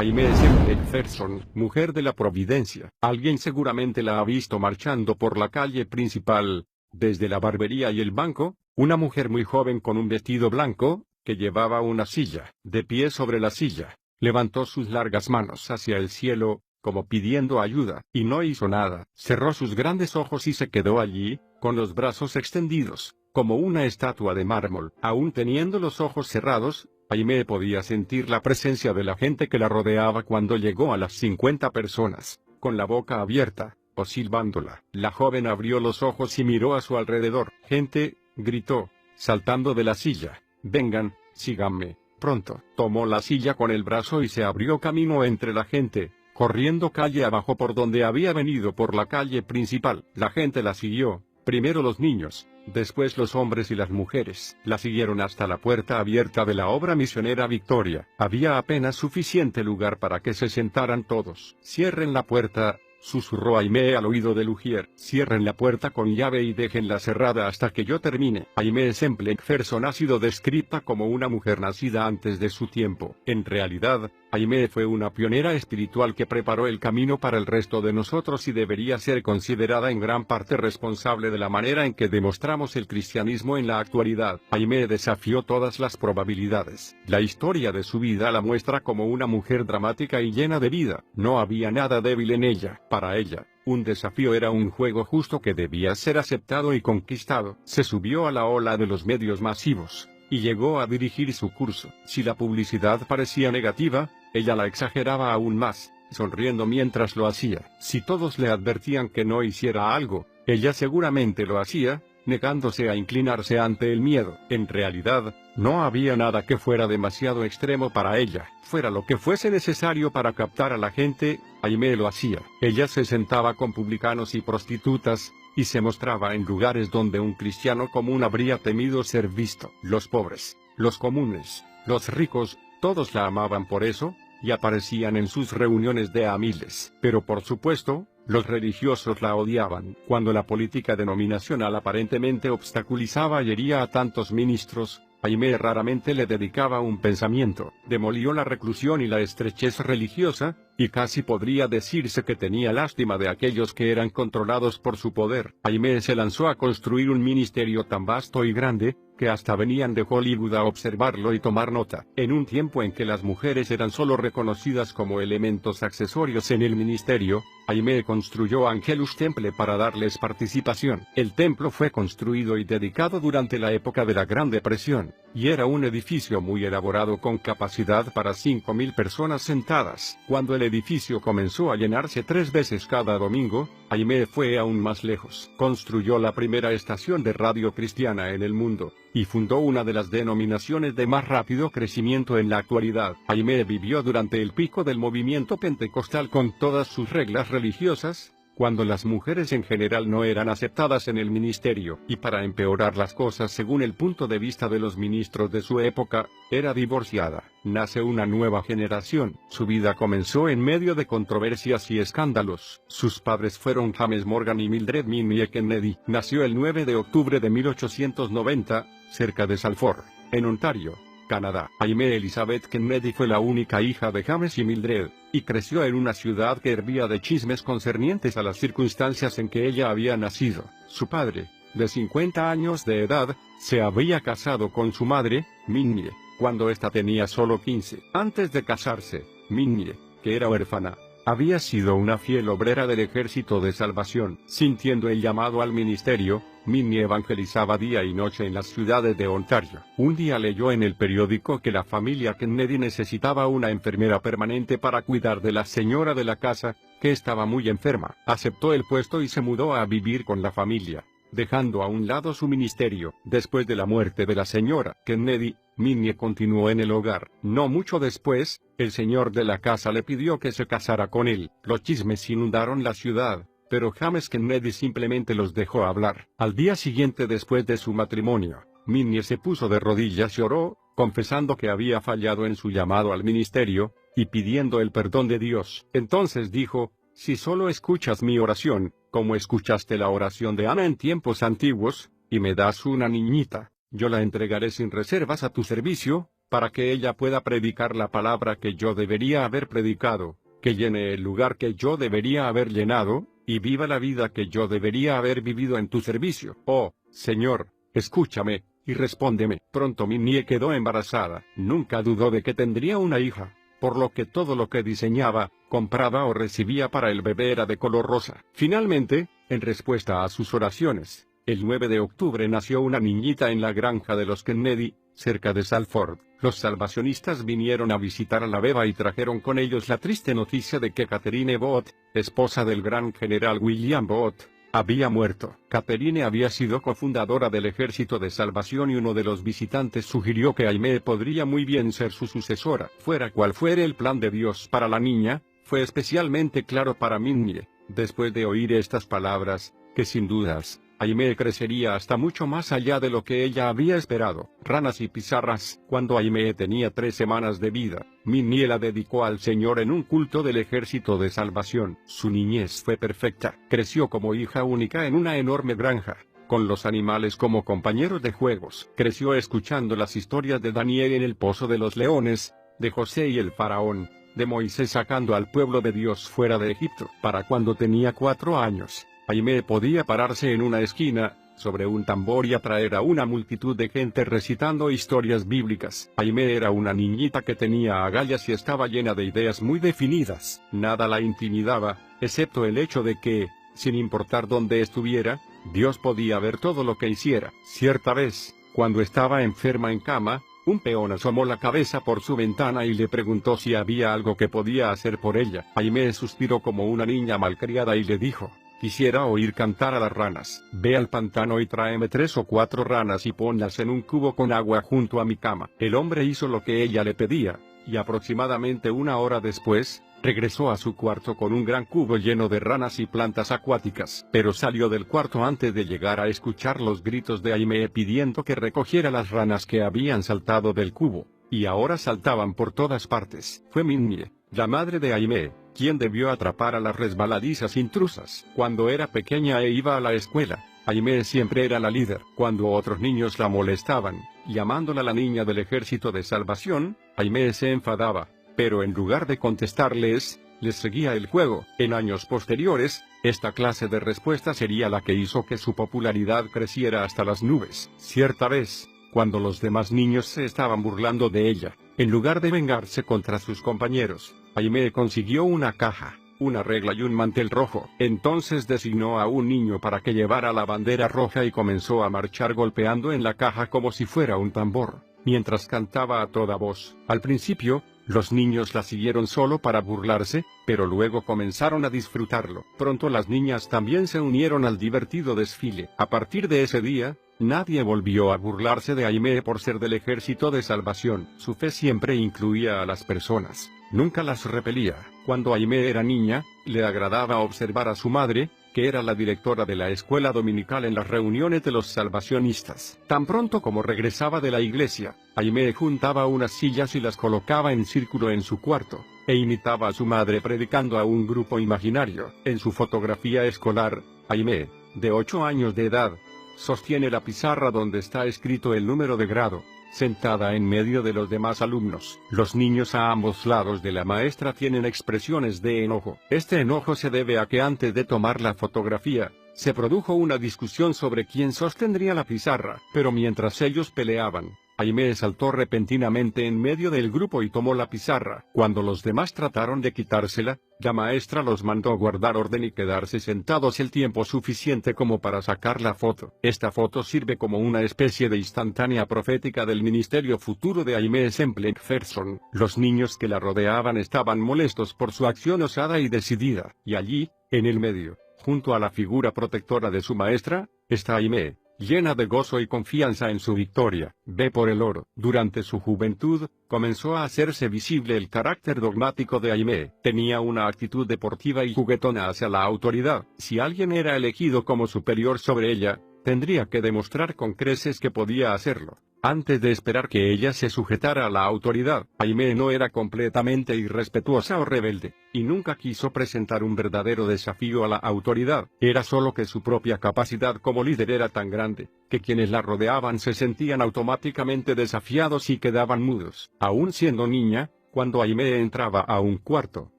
Aimee Semple McPherson, mujer de la Providencia. Alguien seguramente la ha visto marchando por la calle principal, desde la barbería y el banco, una mujer muy joven con un vestido blanco, que llevaba una silla. De pie sobre la silla, levantó sus largas manos hacia el cielo, como pidiendo ayuda, y no hizo nada. Cerró sus grandes ojos y se quedó allí, con los brazos extendidos, como una estatua de mármol. Aún teniendo los ojos cerrados, Aimee podía sentir la presencia de la gente que la rodeaba cuando llegó a las 50 personas, con la boca abierta, o silbándola. La joven abrió los ojos y miró a su alrededor. «Gente», gritó, saltando de la silla, «vengan, síganme, pronto». Tomó la silla con el brazo y se abrió camino entre la gente, corriendo calle abajo por donde había venido por la calle principal. La gente la siguió, primero los niños, después los hombres y las mujeres. La siguieron hasta la puerta abierta de la obra misionera Victoria. Había apenas suficiente lugar para que se sentaran todos. «Cierren la puerta», susurró Aimee al oído de Lugier. «Cierren la puerta con llave y déjenla cerrada hasta que yo termine». Aimee Semple McPherson ha sido descrita como una mujer nacida antes de su tiempo. En realidad, Aimee fue una pionera espiritual que preparó el camino para el resto de nosotros y debería ser considerada en gran parte responsable de la manera en que demostramos el cristianismo en la actualidad. Aimee desafió todas las probabilidades. La historia de su vida la muestra como una mujer dramática y llena de vida. No había nada débil en ella. Para ella, un desafío era un juego justo que debía ser aceptado y conquistado. Se subió a la ola de los medios masivos, y llegó a dirigir su curso. Si la publicidad parecía negativa, ella la exageraba aún más, sonriendo mientras lo hacía. Si todos le advertían que no hiciera algo, ella seguramente lo hacía, negándose a inclinarse ante el miedo. En realidad, no había nada que fuera demasiado extremo para ella. Fuera lo que fuese necesario para captar a la gente, Aimee lo hacía. Ella se sentaba con publicanos y prostitutas, y se mostraba en lugares donde un cristiano común habría temido ser visto. Los pobres, los comunes, los ricos, todos la amaban por eso, y aparecían en sus reuniones de a miles. Pero por supuesto, los religiosos la odiaban. Cuando la política denominacional aparentemente obstaculizaba y hería a tantos ministros, Aimee raramente le dedicaba un pensamiento. Demolió la reclusión y la estrechez religiosa, y casi podría decirse que tenía lástima de aquellos que eran controlados por su poder. Aimee se lanzó a construir un ministerio tan vasto y grande, que hasta venían de Hollywood a observarlo y tomar nota. En un tiempo en que las mujeres eran solo reconocidas como elementos accesorios en el ministerio, Aimee construyó Angelus Temple para darles participación. El templo fue construido y dedicado durante la época de la Gran Depresión, y era un edificio muy elaborado con capacidad para 5.000 personas sentadas. Cuando el edificio comenzó a llenarse 3 veces cada domingo, Aimee fue aún más lejos. Construyó la primera estación de radio cristiana en el mundo, y fundó una de las denominaciones de más rápido crecimiento en la actualidad. Aimee vivió durante el pico del movimiento pentecostal con todas sus reglas religiosas, cuando las mujeres en general no eran aceptadas en el ministerio, y para empeorar las cosas según el punto de vista de los ministros de su época, era divorciada. Nace una nueva generación. Su vida comenzó en medio de controversias y escándalos. Sus padres fueron James Morgan y Mildred Minnie Kennedy. Nació el 9 de octubre de 1890, cerca de Salford, en Ontario, Canadá. Aimee Elizabeth Kennedy fue la única hija de James y Mildred, y creció en una ciudad que hervía de chismes concernientes a las circunstancias en que ella había nacido. Su padre, de 50 años de edad, se había casado con su madre, Minnie, cuando ésta tenía solo 15. Antes de casarse, Minnie, que era huérfana, había sido una fiel obrera del Ejército de Salvación. Sintiendo el llamado al ministerio, Minnie evangelizaba día y noche en las ciudades de Ontario. Un día leyó en el periódico que la familia Kennedy necesitaba una enfermera permanente para cuidar de la señora de la casa, que estaba muy enferma. Aceptó el puesto y se mudó a vivir con la familia, dejando a un lado su ministerio. Después de la muerte de la señora Kennedy, Minnie continuó en el hogar. No mucho después, el señor de la casa le pidió que se casara con él. Los chismes inundaron la ciudad, pero James Kennedy simplemente los dejó hablar. Al día siguiente después de su matrimonio, Minnie se puso de rodillas y oró, confesando que había fallado en su llamado al ministerio, y pidiendo el perdón de Dios. Entonces dijo: «Si solo escuchas mi oración, como escuchaste la oración de Ana en tiempos antiguos, y me das una niñita, yo la entregaré sin reservas a tu servicio, para que ella pueda predicar la palabra que yo debería haber predicado, que llene el lugar que yo debería haber llenado, y viva la vida que yo debería haber vivido en tu servicio. Oh, Señor, escúchame, y respóndeme. Pronto Minnie quedó embarazada. Nunca dudó de que tendría una hija, por lo que todo lo que diseñaba, compraba o recibía para el bebé era de color rosa. Finalmente, en respuesta a sus oraciones, el 9 de octubre nació una niñita en la granja de los Kennedy, cerca de Salford. Los salvacionistas vinieron a visitar a la beba y trajeron con ellos la triste noticia de que Catherine Booth, esposa del gran general William Booth, había muerto. Catherine había sido cofundadora del Ejército de Salvación y uno de los visitantes sugirió que Aimee podría muy bien ser su sucesora. Fuera cual fuera el plan de Dios para la niña, fue especialmente claro para Minnie, después de oír estas palabras, que sin dudas, Aimee crecería hasta mucho más allá de lo que ella había esperado. Ranas y pizarras. Cuando Aimee tenía 3 semanas de vida, Minnie la dedicó al Señor en un culto del Ejército de Salvación. Su niñez fue perfecta. Creció como hija única en una enorme granja, con los animales como compañeros de juegos. Creció escuchando las historias de Daniel en el pozo de los leones, de José y el faraón, de Moisés sacando al pueblo de Dios fuera de Egipto. Para cuando tenía 4 años, Aimee podía pararse en una esquina, sobre un tambor y atraer a una multitud de gente recitando historias bíblicas. Aimee era una niñita que tenía agallas y estaba llena de ideas muy definidas. Nada la intimidaba, excepto el hecho de que, sin importar dónde estuviera, Dios podía ver todo lo que hiciera. Cierta vez, cuando estaba enferma en cama, un peón asomó la cabeza por su ventana y le preguntó si había algo que podía hacer por ella. Aimee suspiró como una niña malcriada y le dijo: quisiera oír cantar a las ranas. Ve al pantano y tráeme 3 o 4 ranas y ponlas en un cubo con agua junto a mi cama. El hombre hizo lo que ella le pedía, y aproximadamente 1 hora después, regresó a su cuarto con un gran cubo lleno de ranas y plantas acuáticas. Pero salió del cuarto antes de llegar a escuchar los gritos de Aimee pidiendo que recogiera las ranas que habían saltado del cubo, y ahora saltaban por todas partes. Fue Minnie, la madre de Aimee, quien debió atrapar a las resbaladizas intrusas. Cuando era pequeña e iba a la escuela, Aimee siempre era la líder. Cuando otros niños la molestaban, llamándola la niña del Ejército de Salvación, Aimee se enfadaba, pero en lugar de contestarles, les seguía el juego. En años posteriores, esta clase de respuesta sería la que hizo que su popularidad creciera hasta las nubes. Cierta vez, cuando los demás niños se estaban burlando de ella, en lugar de vengarse contra sus compañeros, Aimee consiguió una caja, una regla y un mantel rojo. Entonces designó a un niño para que llevara la bandera roja y comenzó a marchar golpeando en la caja como si fuera un tambor, mientras cantaba a toda voz. Al principio, los niños la siguieron solo para burlarse, pero luego comenzaron a disfrutarlo. Pronto las niñas también se unieron al divertido desfile. A partir de ese día, nadie volvió a burlarse de Aimee por ser del Ejército de Salvación. Su fe siempre incluía a las personas, nunca las repelía. Cuando Aimee era niña, le agradaba observar a su madre, que era la directora de la escuela dominical en las reuniones de los salvacionistas. Tan pronto como regresaba de la iglesia, Aimee juntaba unas sillas y las colocaba en círculo en su cuarto, e imitaba a su madre predicando a un grupo imaginario. En su fotografía escolar, Aimee, de 8 años de edad, sostiene la pizarra donde está escrito el número de grado, sentada en medio de los demás alumnos. Los niños a ambos lados de la maestra tienen expresiones de enojo. Este enojo se debe a que antes de tomar la fotografía, se produjo una discusión sobre quién sostendría la pizarra. Pero mientras ellos peleaban, Aimee saltó repentinamente en medio del grupo y tomó la pizarra. Cuando los demás trataron de quitársela, la maestra los mandó guardar orden y quedarse sentados el tiempo suficiente como para sacar la foto. Esta foto sirve como una especie de instantánea profética del ministerio futuro de Aimee Semple McPherson. Los niños que la rodeaban estaban molestos por su acción osada y decidida. Y allí, en el medio, junto a la figura protectora de su maestra, está Aimee, llena de gozo y confianza en su victoria. Ve por el oro. Durante su juventud, comenzó a hacerse visible el carácter dogmático de Aimee. Tenía una actitud deportiva y juguetona hacia la autoridad. Si alguien era elegido como superior sobre ella, tendría que demostrar con creces que podía hacerlo. Antes de esperar que ella se sujetara a la autoridad, Aimee no era completamente irrespetuosa o rebelde, y nunca quiso presentar un verdadero desafío a la autoridad. Era solo que su propia capacidad como líder era tan grande, que quienes la rodeaban se sentían automáticamente desafiados y quedaban mudos. Aún siendo niña, cuando Aimee entraba a un cuarto,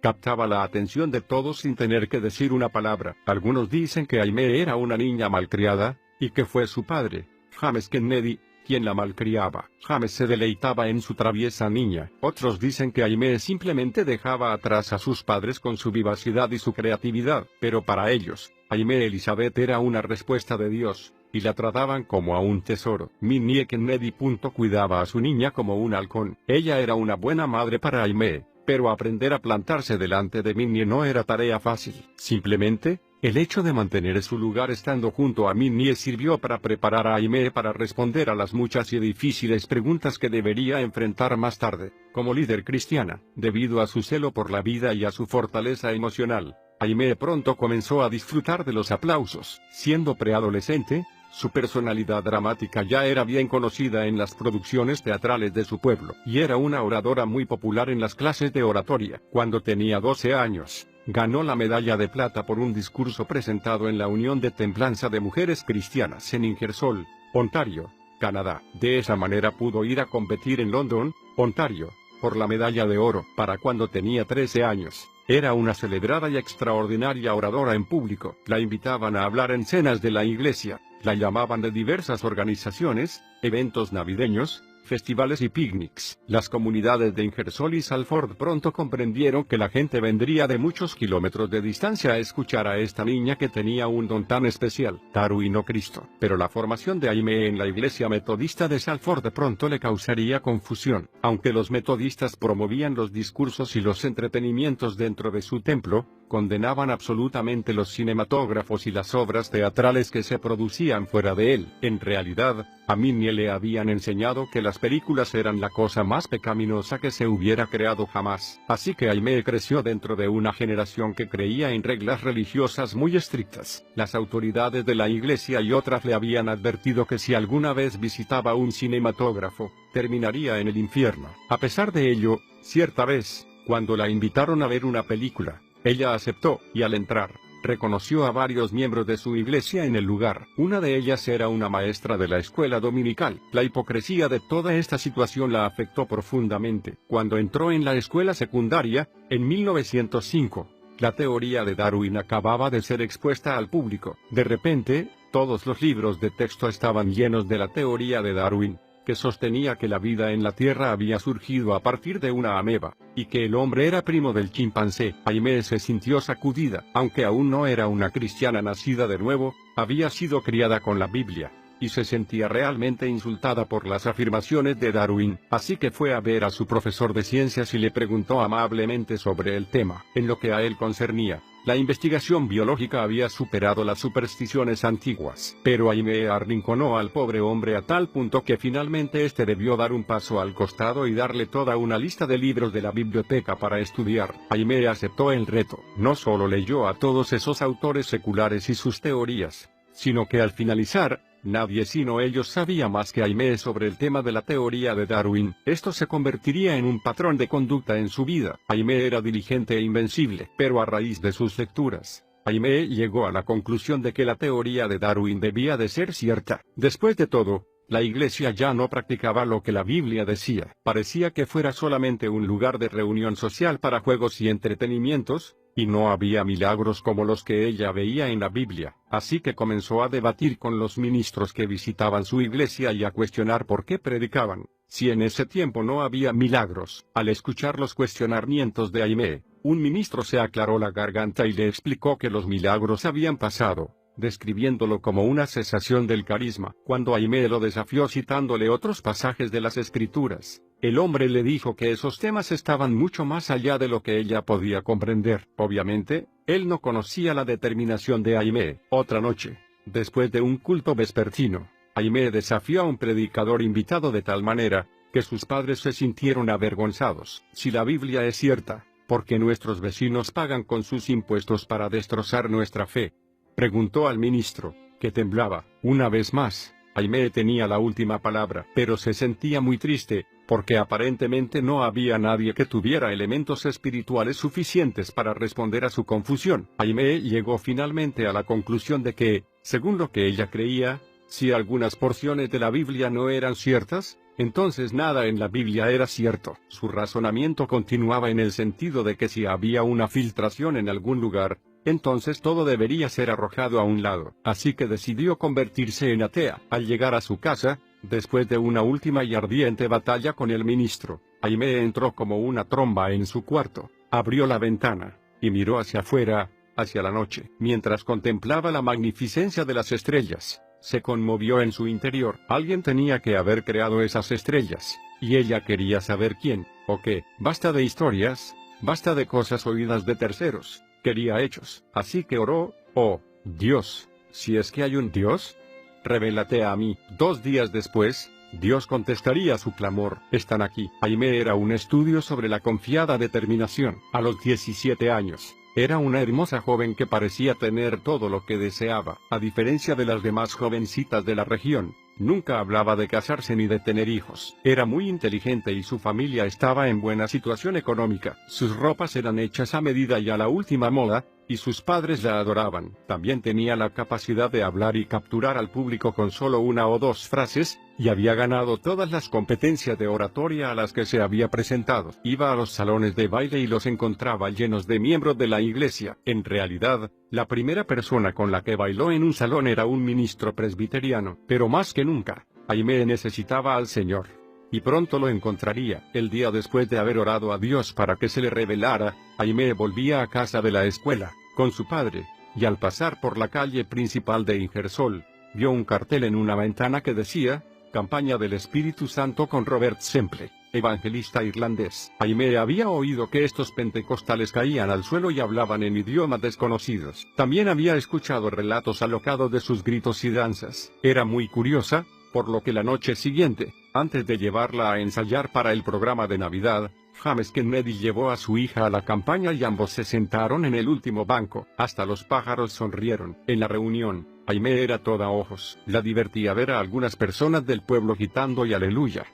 captaba la atención de todos sin tener que decir una palabra. Algunos dicen que Aimee era una niña malcriada, y que fue su padre, James Kennedy, quien la malcriaba. James se deleitaba en su traviesa niña. Otros dicen que Aimee simplemente dejaba atrás a sus padres con su vivacidad y su creatividad, pero para ellos, Aimee Elizabeth era una respuesta de Dios, y la trataban como a un tesoro. Minnie Kennedy. Cuidaba a su niña como un halcón. Ella era una buena madre para Aimee, pero aprender a plantarse delante de Minnie no era tarea fácil. Simplemente, el hecho de mantener su lugar estando junto a Minnie sirvió para preparar a Aimee para responder a las muchas y difíciles preguntas que debería enfrentar más tarde. Como líder cristiana, debido a su celo por la vida y a su fortaleza emocional, Aimee pronto comenzó a disfrutar de los aplausos. Siendo preadolescente, su personalidad dramática ya era bien conocida en las producciones teatrales de su pueblo, y era una oradora muy popular en las clases de oratoria. Cuando tenía 12 años, ganó la medalla de plata por un discurso presentado en la Unión de Templanza de Mujeres Cristianas en Ingersoll, Ontario, Canadá. De esa manera pudo ir a competir en London, Ontario, por la medalla de oro. Para cuando tenía 13 años, era una celebrada y extraordinaria oradora en público. La invitaban a hablar en cenas de la iglesia, la llamaban de diversas organizaciones, eventos navideños, festivales y picnics. Las comunidades de Ingersoll y Salford pronto comprendieron que la gente vendría de muchos kilómetros de distancia a escuchar a esta niña que tenía un don tan especial. Darwin o Cristo. Pero la formación de Aimee en la iglesia metodista de Salford pronto le causaría confusión. Aunque los metodistas promovían los discursos y los entretenimientos dentro de su templo, condenaban absolutamente los cinematógrafos y las obras teatrales que se producían fuera de él. En realidad, a Minnie le habían enseñado que las películas eran la cosa más pecaminosa que se hubiera creado jamás. Así que Aimee creció dentro de una generación que creía en reglas religiosas muy estrictas. Las autoridades de la iglesia y otras le habían advertido que si alguna vez visitaba un cinematógrafo, terminaría en el infierno. A pesar de ello, cierta vez, cuando la invitaron a ver una película, ella aceptó, y al entrar, reconoció a varios miembros de su iglesia en el lugar. Una de ellas era una maestra de la escuela dominical. La hipocresía de toda esta situación la afectó profundamente. Cuando entró en la escuela secundaria, en 1905, la teoría de Darwin acababa de ser expuesta al público. De repente, todos los libros de texto estaban llenos de la teoría de Darwin, que sostenía que la vida en la Tierra había surgido a partir de una ameba, y que el hombre era primo del chimpancé. Aimee se sintió sacudida. Aunque aún no era una cristiana nacida de nuevo, había sido criada con la Biblia, y se sentía realmente insultada por las afirmaciones de Darwin. Así que fue a ver a su profesor de ciencias y le preguntó amablemente sobre el tema. En lo que a él concernía, la investigación biológica había superado las supersticiones antiguas. Pero Aimee arrinconó al pobre hombre a tal punto que finalmente este debió dar un paso al costado y darle toda una lista de libros de la biblioteca para estudiar. Aimee aceptó el reto. No solo leyó a todos esos autores seculares y sus teorías, sino que al finalizar, nadie sino ellos sabía más que Aimee sobre el tema de la teoría de Darwin. Esto se convertiría en un patrón de conducta en su vida. Aimee era diligente e invencible, pero a raíz de sus lecturas, Aimee llegó a la conclusión de que la teoría de Darwin debía de ser cierta. Después de todo, la iglesia ya no practicaba lo que la Biblia decía. Parecía que fuera solamente un lugar de reunión social para juegos y entretenimientos, y no había milagros como los que ella veía en la Biblia. Así que comenzó a debatir con los ministros que visitaban su iglesia y a cuestionar por qué predicaban, si en ese tiempo no había milagros. Al escuchar los cuestionamientos de Aimee, un ministro se aclaró la garganta y le explicó que los milagros habían pasado, describiéndolo como una cesación del carisma. Cuando Aimee lo desafió citándole otros pasajes de las Escrituras, el hombre le dijo que esos temas estaban mucho más allá de lo que ella podía comprender. Obviamente, él no conocía la determinación de Aimee. Otra noche, después de un culto vespertino, Aimee desafió a un predicador invitado de tal manera, que sus padres se sintieron avergonzados. Si la Biblia es cierta, ¿por qué nuestros vecinos pagan con sus impuestos para destrozar nuestra fe?, preguntó al ministro, que temblaba. Una vez más, Aimee tenía la última palabra, pero se sentía muy triste, porque aparentemente no había nadie que tuviera elementos espirituales suficientes para responder a su confusión. Aimee llegó finalmente a la conclusión de que, según lo que ella creía, si algunas porciones de la Biblia no eran ciertas, entonces nada en la Biblia era cierto. Su razonamiento continuaba en el sentido de que si había una filtración en algún lugar, entonces todo debería ser arrojado a un lado. Así que decidió convertirse en atea. Al llegar a su casa, después de una última y ardiente batalla con el ministro, Aimee entró como una tromba en su cuarto, abrió la ventana, y miró hacia afuera, hacia la noche. Mientras contemplaba la magnificencia de las estrellas, se conmovió en su interior. Alguien tenía que haber creado esas estrellas, y ella quería saber quién, o qué. Basta de historias, basta de cosas oídas de terceros. Quería hechos. Así que oró: oh, Dios, si es que hay un Dios, revélate a mí. 2 días después, Dios contestaría su clamor. Están aquí. Aimee era un estudio sobre la confiada determinación. A los 17 años, era una hermosa joven que parecía tener todo lo que deseaba. A diferencia de las demás jovencitas de la región, nunca hablaba de casarse ni de tener hijos. Era muy inteligente y su familia estaba en buena situación económica. Sus ropas eran hechas a medida y a la última moda, y sus padres la adoraban. También tenía la capacidad de hablar y capturar al público con solo 1 o 2 frases, y había ganado todas las competencias de oratoria a las que se había presentado. Iba a los salones de baile y los encontraba llenos de miembros de la iglesia. En realidad, la primera persona con la que bailó en un salón era un ministro presbiteriano. Pero más que nunca, Aimee necesitaba al Señor. Y pronto lo encontraría. El día después de haber orado a Dios para que se le revelara, Aimee volvía a casa de la escuela, con su padre, y al pasar por la calle principal de Ingersoll, vio un cartel en una ventana que decía: Campaña del Espíritu Santo con Robert Semple, evangelista irlandés. Aimee había oído que estos pentecostales caían al suelo y hablaban en idiomas desconocidos. También había escuchado relatos alocados de sus gritos y danzas. Era muy curiosa, por lo que la noche siguiente, antes de llevarla a ensayar para el programa de Navidad, James Kennedy llevó a su hija a la campaña y ambos se sentaron en el último banco. Hasta los pájaros sonrieron. En la reunión, Aimee era toda ojos. La divertía ver a algunas personas del pueblo gritando y aleluya,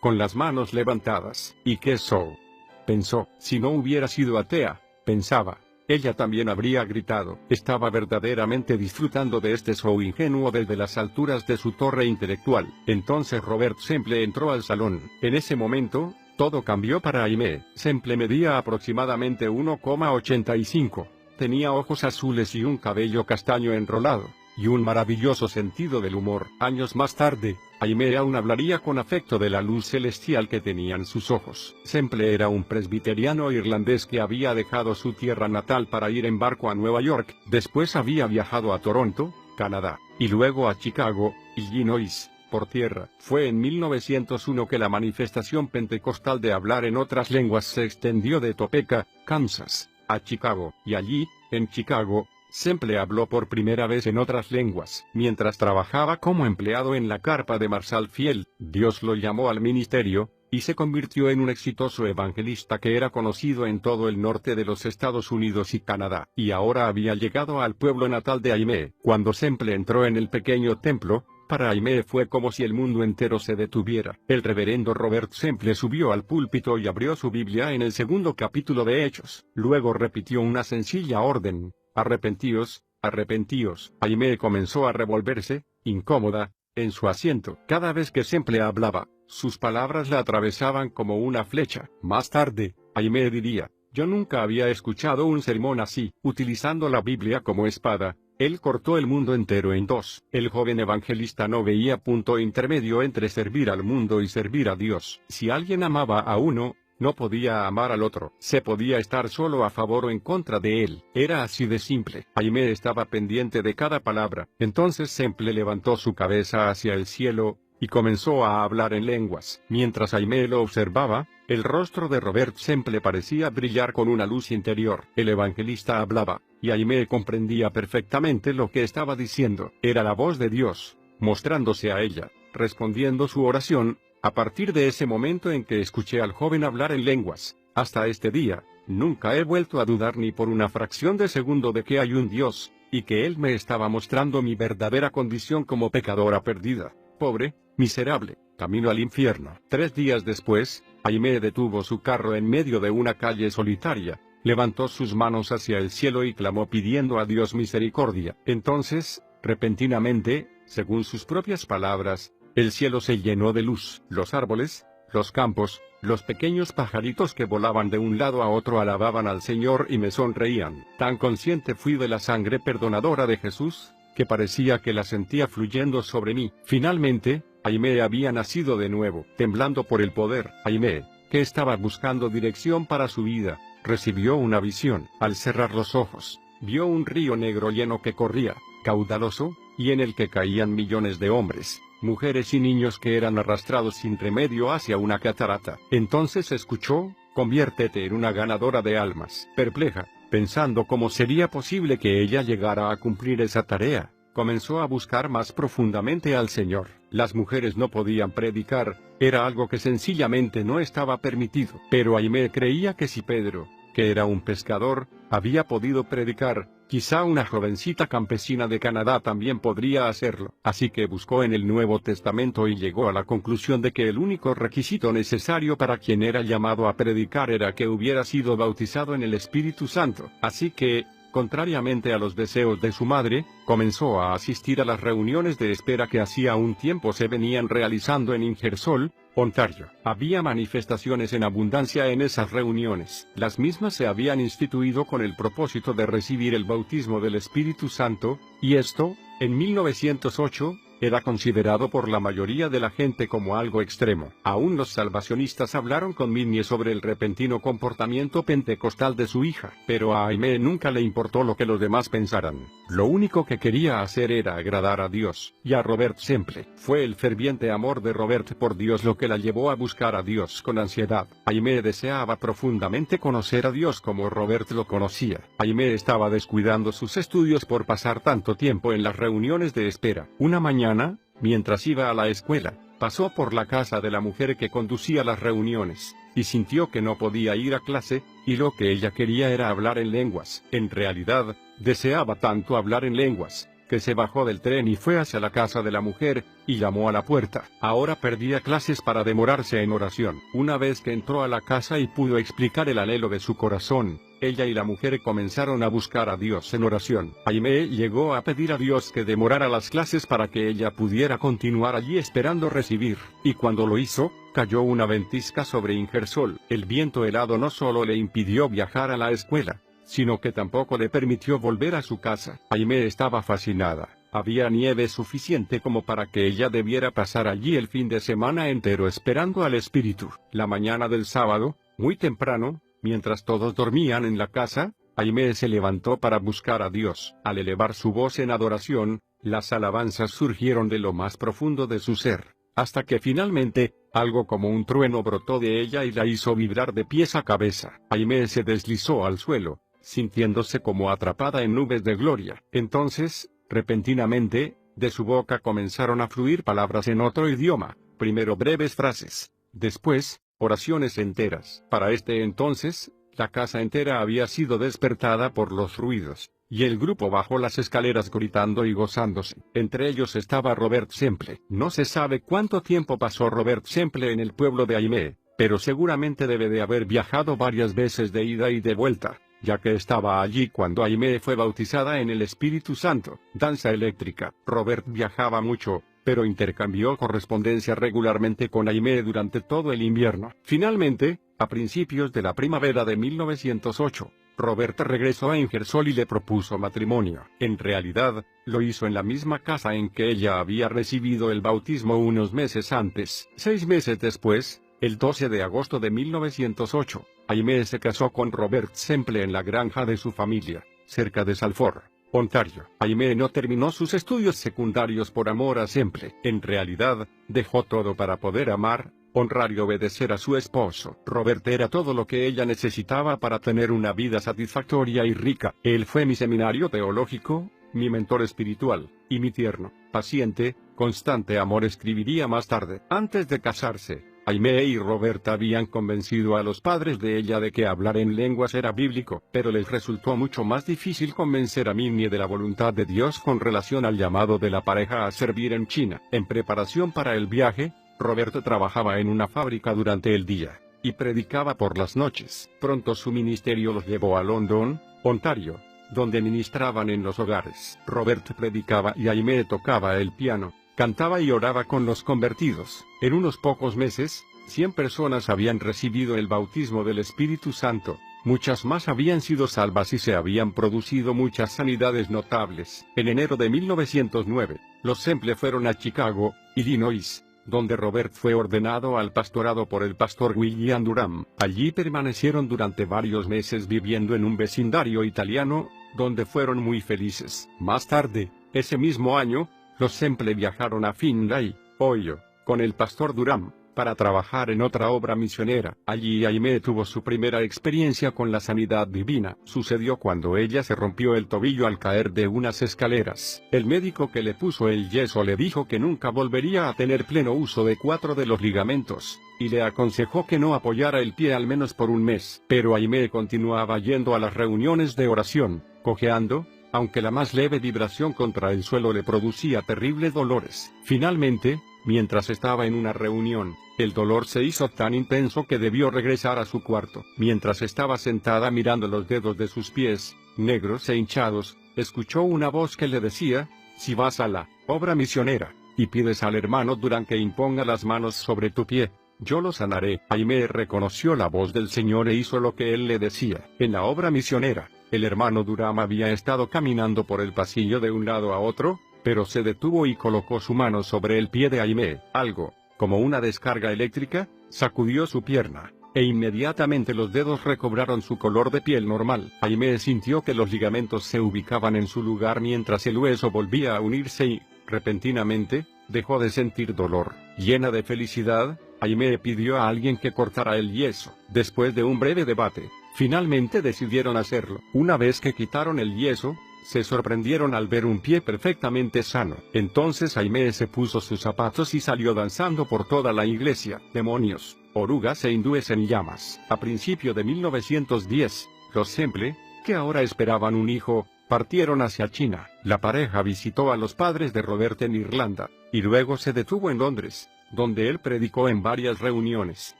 con las manos levantadas. ¿Y qué show?, pensó. Si no hubiera sido atea, pensaba, ella también habría gritado. Estaba verdaderamente disfrutando de este show ingenuo desde las alturas de su torre intelectual. Entonces Robert Semple entró al salón. En ese momento, todo cambió para Aimee. Semple medía aproximadamente 1,85. Tenía ojos azules y un cabello castaño enrolado, y un maravilloso sentido del humor. Años más tarde, Aimee aún hablaría con afecto de la luz celestial que tenían sus ojos. Semple era un presbiteriano irlandés que había dejado su tierra natal para ir en barco a Nueva York. Después había viajado a Toronto, Canadá, y luego a Chicago, Illinois, por tierra. Fue en 1901 que la manifestación pentecostal de hablar en otras lenguas se extendió de Topeka, Kansas, a Chicago, y allí, en Chicago, Semple habló por primera vez en otras lenguas. Mientras trabajaba como empleado en la carpa de Marshall Field, Dios lo llamó al ministerio, y se convirtió en un exitoso evangelista que era conocido en todo el norte de los Estados Unidos y Canadá. Y ahora había llegado al pueblo natal de Aimee. Cuando Semple entró en el pequeño templo, para Aimee fue como si el mundo entero se detuviera. El reverendo Robert Semple subió al púlpito y abrió su Biblia en el 2º capítulo de Hechos. Luego repitió una sencilla orden: arrepentíos, arrepentíos. Aimee comenzó a revolverse, incómoda, en su asiento. Cada vez que Semple hablaba, sus palabras la atravesaban como una flecha. Más tarde, Aimee diría: yo nunca había escuchado un sermón así. Utilizando la Biblia como espada, él cortó el mundo entero en dos. El joven evangelista no veía punto intermedio entre servir al mundo y servir a Dios. Si alguien amaba a uno, no podía amar al otro. Se podía estar solo a favor o en contra de él. Era así de simple. Aimee estaba pendiente de cada palabra. Entonces Semple levantó su cabeza hacia el cielo, y comenzó a hablar en lenguas. Mientras Aimee lo observaba, el rostro de Robert Semple parecía brillar con una luz interior. El evangelista hablaba, y Aimee comprendía perfectamente lo que estaba diciendo. Era la voz de Dios, mostrándose a ella, respondiendo su oración. A partir de ese momento en que escuché al joven hablar en lenguas, hasta este día, nunca he vuelto a dudar ni por una fracción de segundo de que hay un Dios, y que Él me estaba mostrando mi verdadera condición como pecadora perdida. pobre, miserable, camino al infierno. 3 días después, Aimee detuvo su carro en medio de una calle solitaria, levantó sus manos hacia el cielo y clamó pidiendo a Dios misericordia. Entonces, repentinamente, según sus propias palabras, el cielo se llenó de luz. Los árboles, los campos, los pequeños pajaritos que volaban de un lado a otro alababan al Señor y me sonreían. Tan consciente fui de la sangre perdonadora de Jesús, que parecía que la sentía fluyendo sobre mí. Finalmente, Aimee había nacido de nuevo. Temblando por el poder, Aimee, que estaba buscando dirección para su vida, recibió una visión. Al cerrar los ojos, vio un río negro lleno que corría, caudaloso, y en el que caían millones de hombres, mujeres y niños que eran arrastrados sin remedio hacia una catarata. Entonces escuchó: conviértete en una ganadora de almas. Perpleja, pensando cómo sería posible que ella llegara a cumplir esa tarea, comenzó a buscar más profundamente al Señor. Las mujeres no podían predicar, era algo que sencillamente no estaba permitido. Pero Aimee creía que si Pedro, que era un pescador, había podido predicar, quizá una jovencita campesina de Canadá también podría hacerlo. Así que buscó en el Nuevo Testamento y llegó a la conclusión de que el único requisito necesario para quien era llamado a predicar era que hubiera sido bautizado en el Espíritu Santo. Así que, contrariamente a los deseos de su madre, comenzó a asistir a las reuniones de espera que hacía un tiempo se venían realizando en Ingersoll, Ontario. Había manifestaciones en abundancia en esas reuniones. Las mismas se habían instituido con el propósito de recibir el bautismo del Espíritu Santo, y esto, en 1908, era considerado por la mayoría de la gente como algo extremo. Aún los salvacionistas hablaron con Minnie sobre el repentino comportamiento pentecostal de su hija, pero a Aimee nunca le importó lo que los demás pensaran. Lo único que quería hacer era agradar a Dios y a Robert Semple. Fue el ferviente amor de Robert por Dios lo que la llevó a buscar a Dios con ansiedad. Aimee deseaba profundamente conocer a Dios como Robert lo conocía. Aimee estaba descuidando sus estudios por pasar tanto tiempo en las reuniones de espera. Una mañana, mientras iba a la escuela, pasó por la casa de la mujer que conducía las reuniones, y sintió que no podía ir a clase, y lo que ella quería era hablar en lenguas. En realidad, deseaba tanto hablar en lenguas, que se bajó del tren y fue hacia la casa de la mujer, y llamó a la puerta. Ahora perdía clases para demorarse en oración. Una vez que entró a la casa y pudo explicar el anhelo de su corazón, ella y la mujer comenzaron a buscar a Dios en oración. Aimee llegó a pedir a Dios que demorara las clases para que ella pudiera continuar allí esperando recibir, y cuando lo hizo, cayó una ventisca sobre Ingersoll. El viento helado no solo le impidió viajar a la escuela, sino que tampoco le permitió volver a su casa. Aimee estaba fascinada. Había nieve suficiente como para que ella debiera pasar allí el fin de semana entero esperando al Espíritu. La mañana del sábado, muy temprano, mientras todos dormían en la casa, Aimee se levantó para buscar a Dios. Al elevar su voz en adoración, las alabanzas surgieron de lo más profundo de su ser, hasta que finalmente, algo como un trueno brotó de ella y la hizo vibrar de pies a cabeza. Aimee se deslizó al suelo, sintiéndose como atrapada en nubes de gloria. Entonces, repentinamente, de su boca comenzaron a fluir palabras en otro idioma, primero breves frases, después, oraciones enteras. Para este entonces, la casa entera había sido despertada por los ruidos, y el grupo bajó las escaleras gritando y gozándose. Entre ellos estaba Robert Semple. No se sabe cuánto tiempo pasó Robert Semple en el pueblo de Aimee, pero seguramente debe de haber viajado varias veces de ida y de vuelta, ya que estaba allí cuando Aimee fue bautizada en el Espíritu Santo. Danza eléctrica. Robert viajaba mucho, pero intercambió correspondencia regularmente con Aimee durante todo el invierno. Finalmente, a principios de la primavera de 1908, Robert regresó a Ingersoll y le propuso matrimonio. En realidad, lo hizo en la misma casa en que ella había recibido el bautismo unos meses antes. 6 meses después, el 12 de agosto de 1908, Aimee se casó con Robert Semple en la granja de su familia, cerca de Salford, Ontario. Aimee no terminó sus estudios secundarios por amor a Semple. En realidad, dejó todo para poder amar, honrar y obedecer a su esposo. Robert era todo lo que ella necesitaba para tener una vida satisfactoria y rica. Él fue mi seminario teológico, mi mentor espiritual, y mi tierno, paciente, constante amor, escribiría más tarde. Antes de casarse, Aimee y Roberta habían convencido a los padres de ella de que hablar en lenguas era bíblico, pero les resultó mucho más difícil convencer a Minnie de la voluntad de Dios con relación al llamado de la pareja a servir en China. En preparación para el viaje, Roberta trabajaba en una fábrica durante el día y predicaba por las noches. Pronto su ministerio los llevó a London, Ontario, donde ministraban en los hogares. Robert predicaba y Aimee tocaba el piano, cantaba y oraba con los convertidos. En unos pocos meses, 100 personas habían recibido el bautismo del Espíritu Santo, muchas más habían sido salvas y se habían producido muchas sanidades notables. En enero de 1909, los Semple fueron a Chicago, Illinois, donde Robert fue ordenado al pastorado por el pastor William Durham. Allí permanecieron durante varios meses viviendo en un vecindario italiano, donde fueron muy felices. Más tarde, ese mismo año, los Semple viajaron a Findlay, Ohio, con el pastor Durham, para trabajar en otra obra misionera. Allí Aimee tuvo su primera experiencia con la sanidad divina. Sucedió cuando ella se rompió el tobillo al caer de unas escaleras. El médico que le puso el yeso le dijo que nunca volvería a tener pleno uso de 4 de los ligamentos, y le aconsejó que no apoyara el pie al menos por un mes. Pero Aimee continuaba yendo a las reuniones de oración, cojeando, aunque la más leve vibración contra el suelo le producía terribles dolores. Finalmente, mientras estaba en una reunión, el dolor se hizo tan intenso que debió regresar a su cuarto. Mientras estaba sentada mirando los dedos de sus pies, negros e hinchados, escuchó una voz que le decía: si vas a la obra misionera, y pides al hermano Durham que imponga las manos sobre tu pie, yo lo sanaré. Aimee reconoció la voz del Señor e hizo lo que él le decía. En la obra misionera, el hermano Durham había estado caminando por el pasillo de un lado a otro, pero se detuvo y colocó su mano sobre el pie de Aimee. Algo, como una descarga eléctrica, sacudió su pierna, e inmediatamente los dedos recobraron su color de piel normal. Aimee sintió que los ligamentos se ubicaban en su lugar mientras el hueso volvía a unirse y, repentinamente, dejó de sentir dolor. Llena de felicidad, Aimee pidió a alguien que cortara el yeso. Después de un breve debate, finalmente decidieron hacerlo. Una vez que quitaron el yeso, se sorprendieron al ver un pie perfectamente sano. Entonces Aimee se puso sus zapatos y salió danzando por toda la iglesia. Demonios, orugas e hindúes en llamas. A principio de 1910, los Semple, que ahora esperaban un hijo, partieron hacia China. La pareja visitó a los padres de Robert en Irlanda, y luego se detuvo en Londres, donde él predicó en varias reuniones.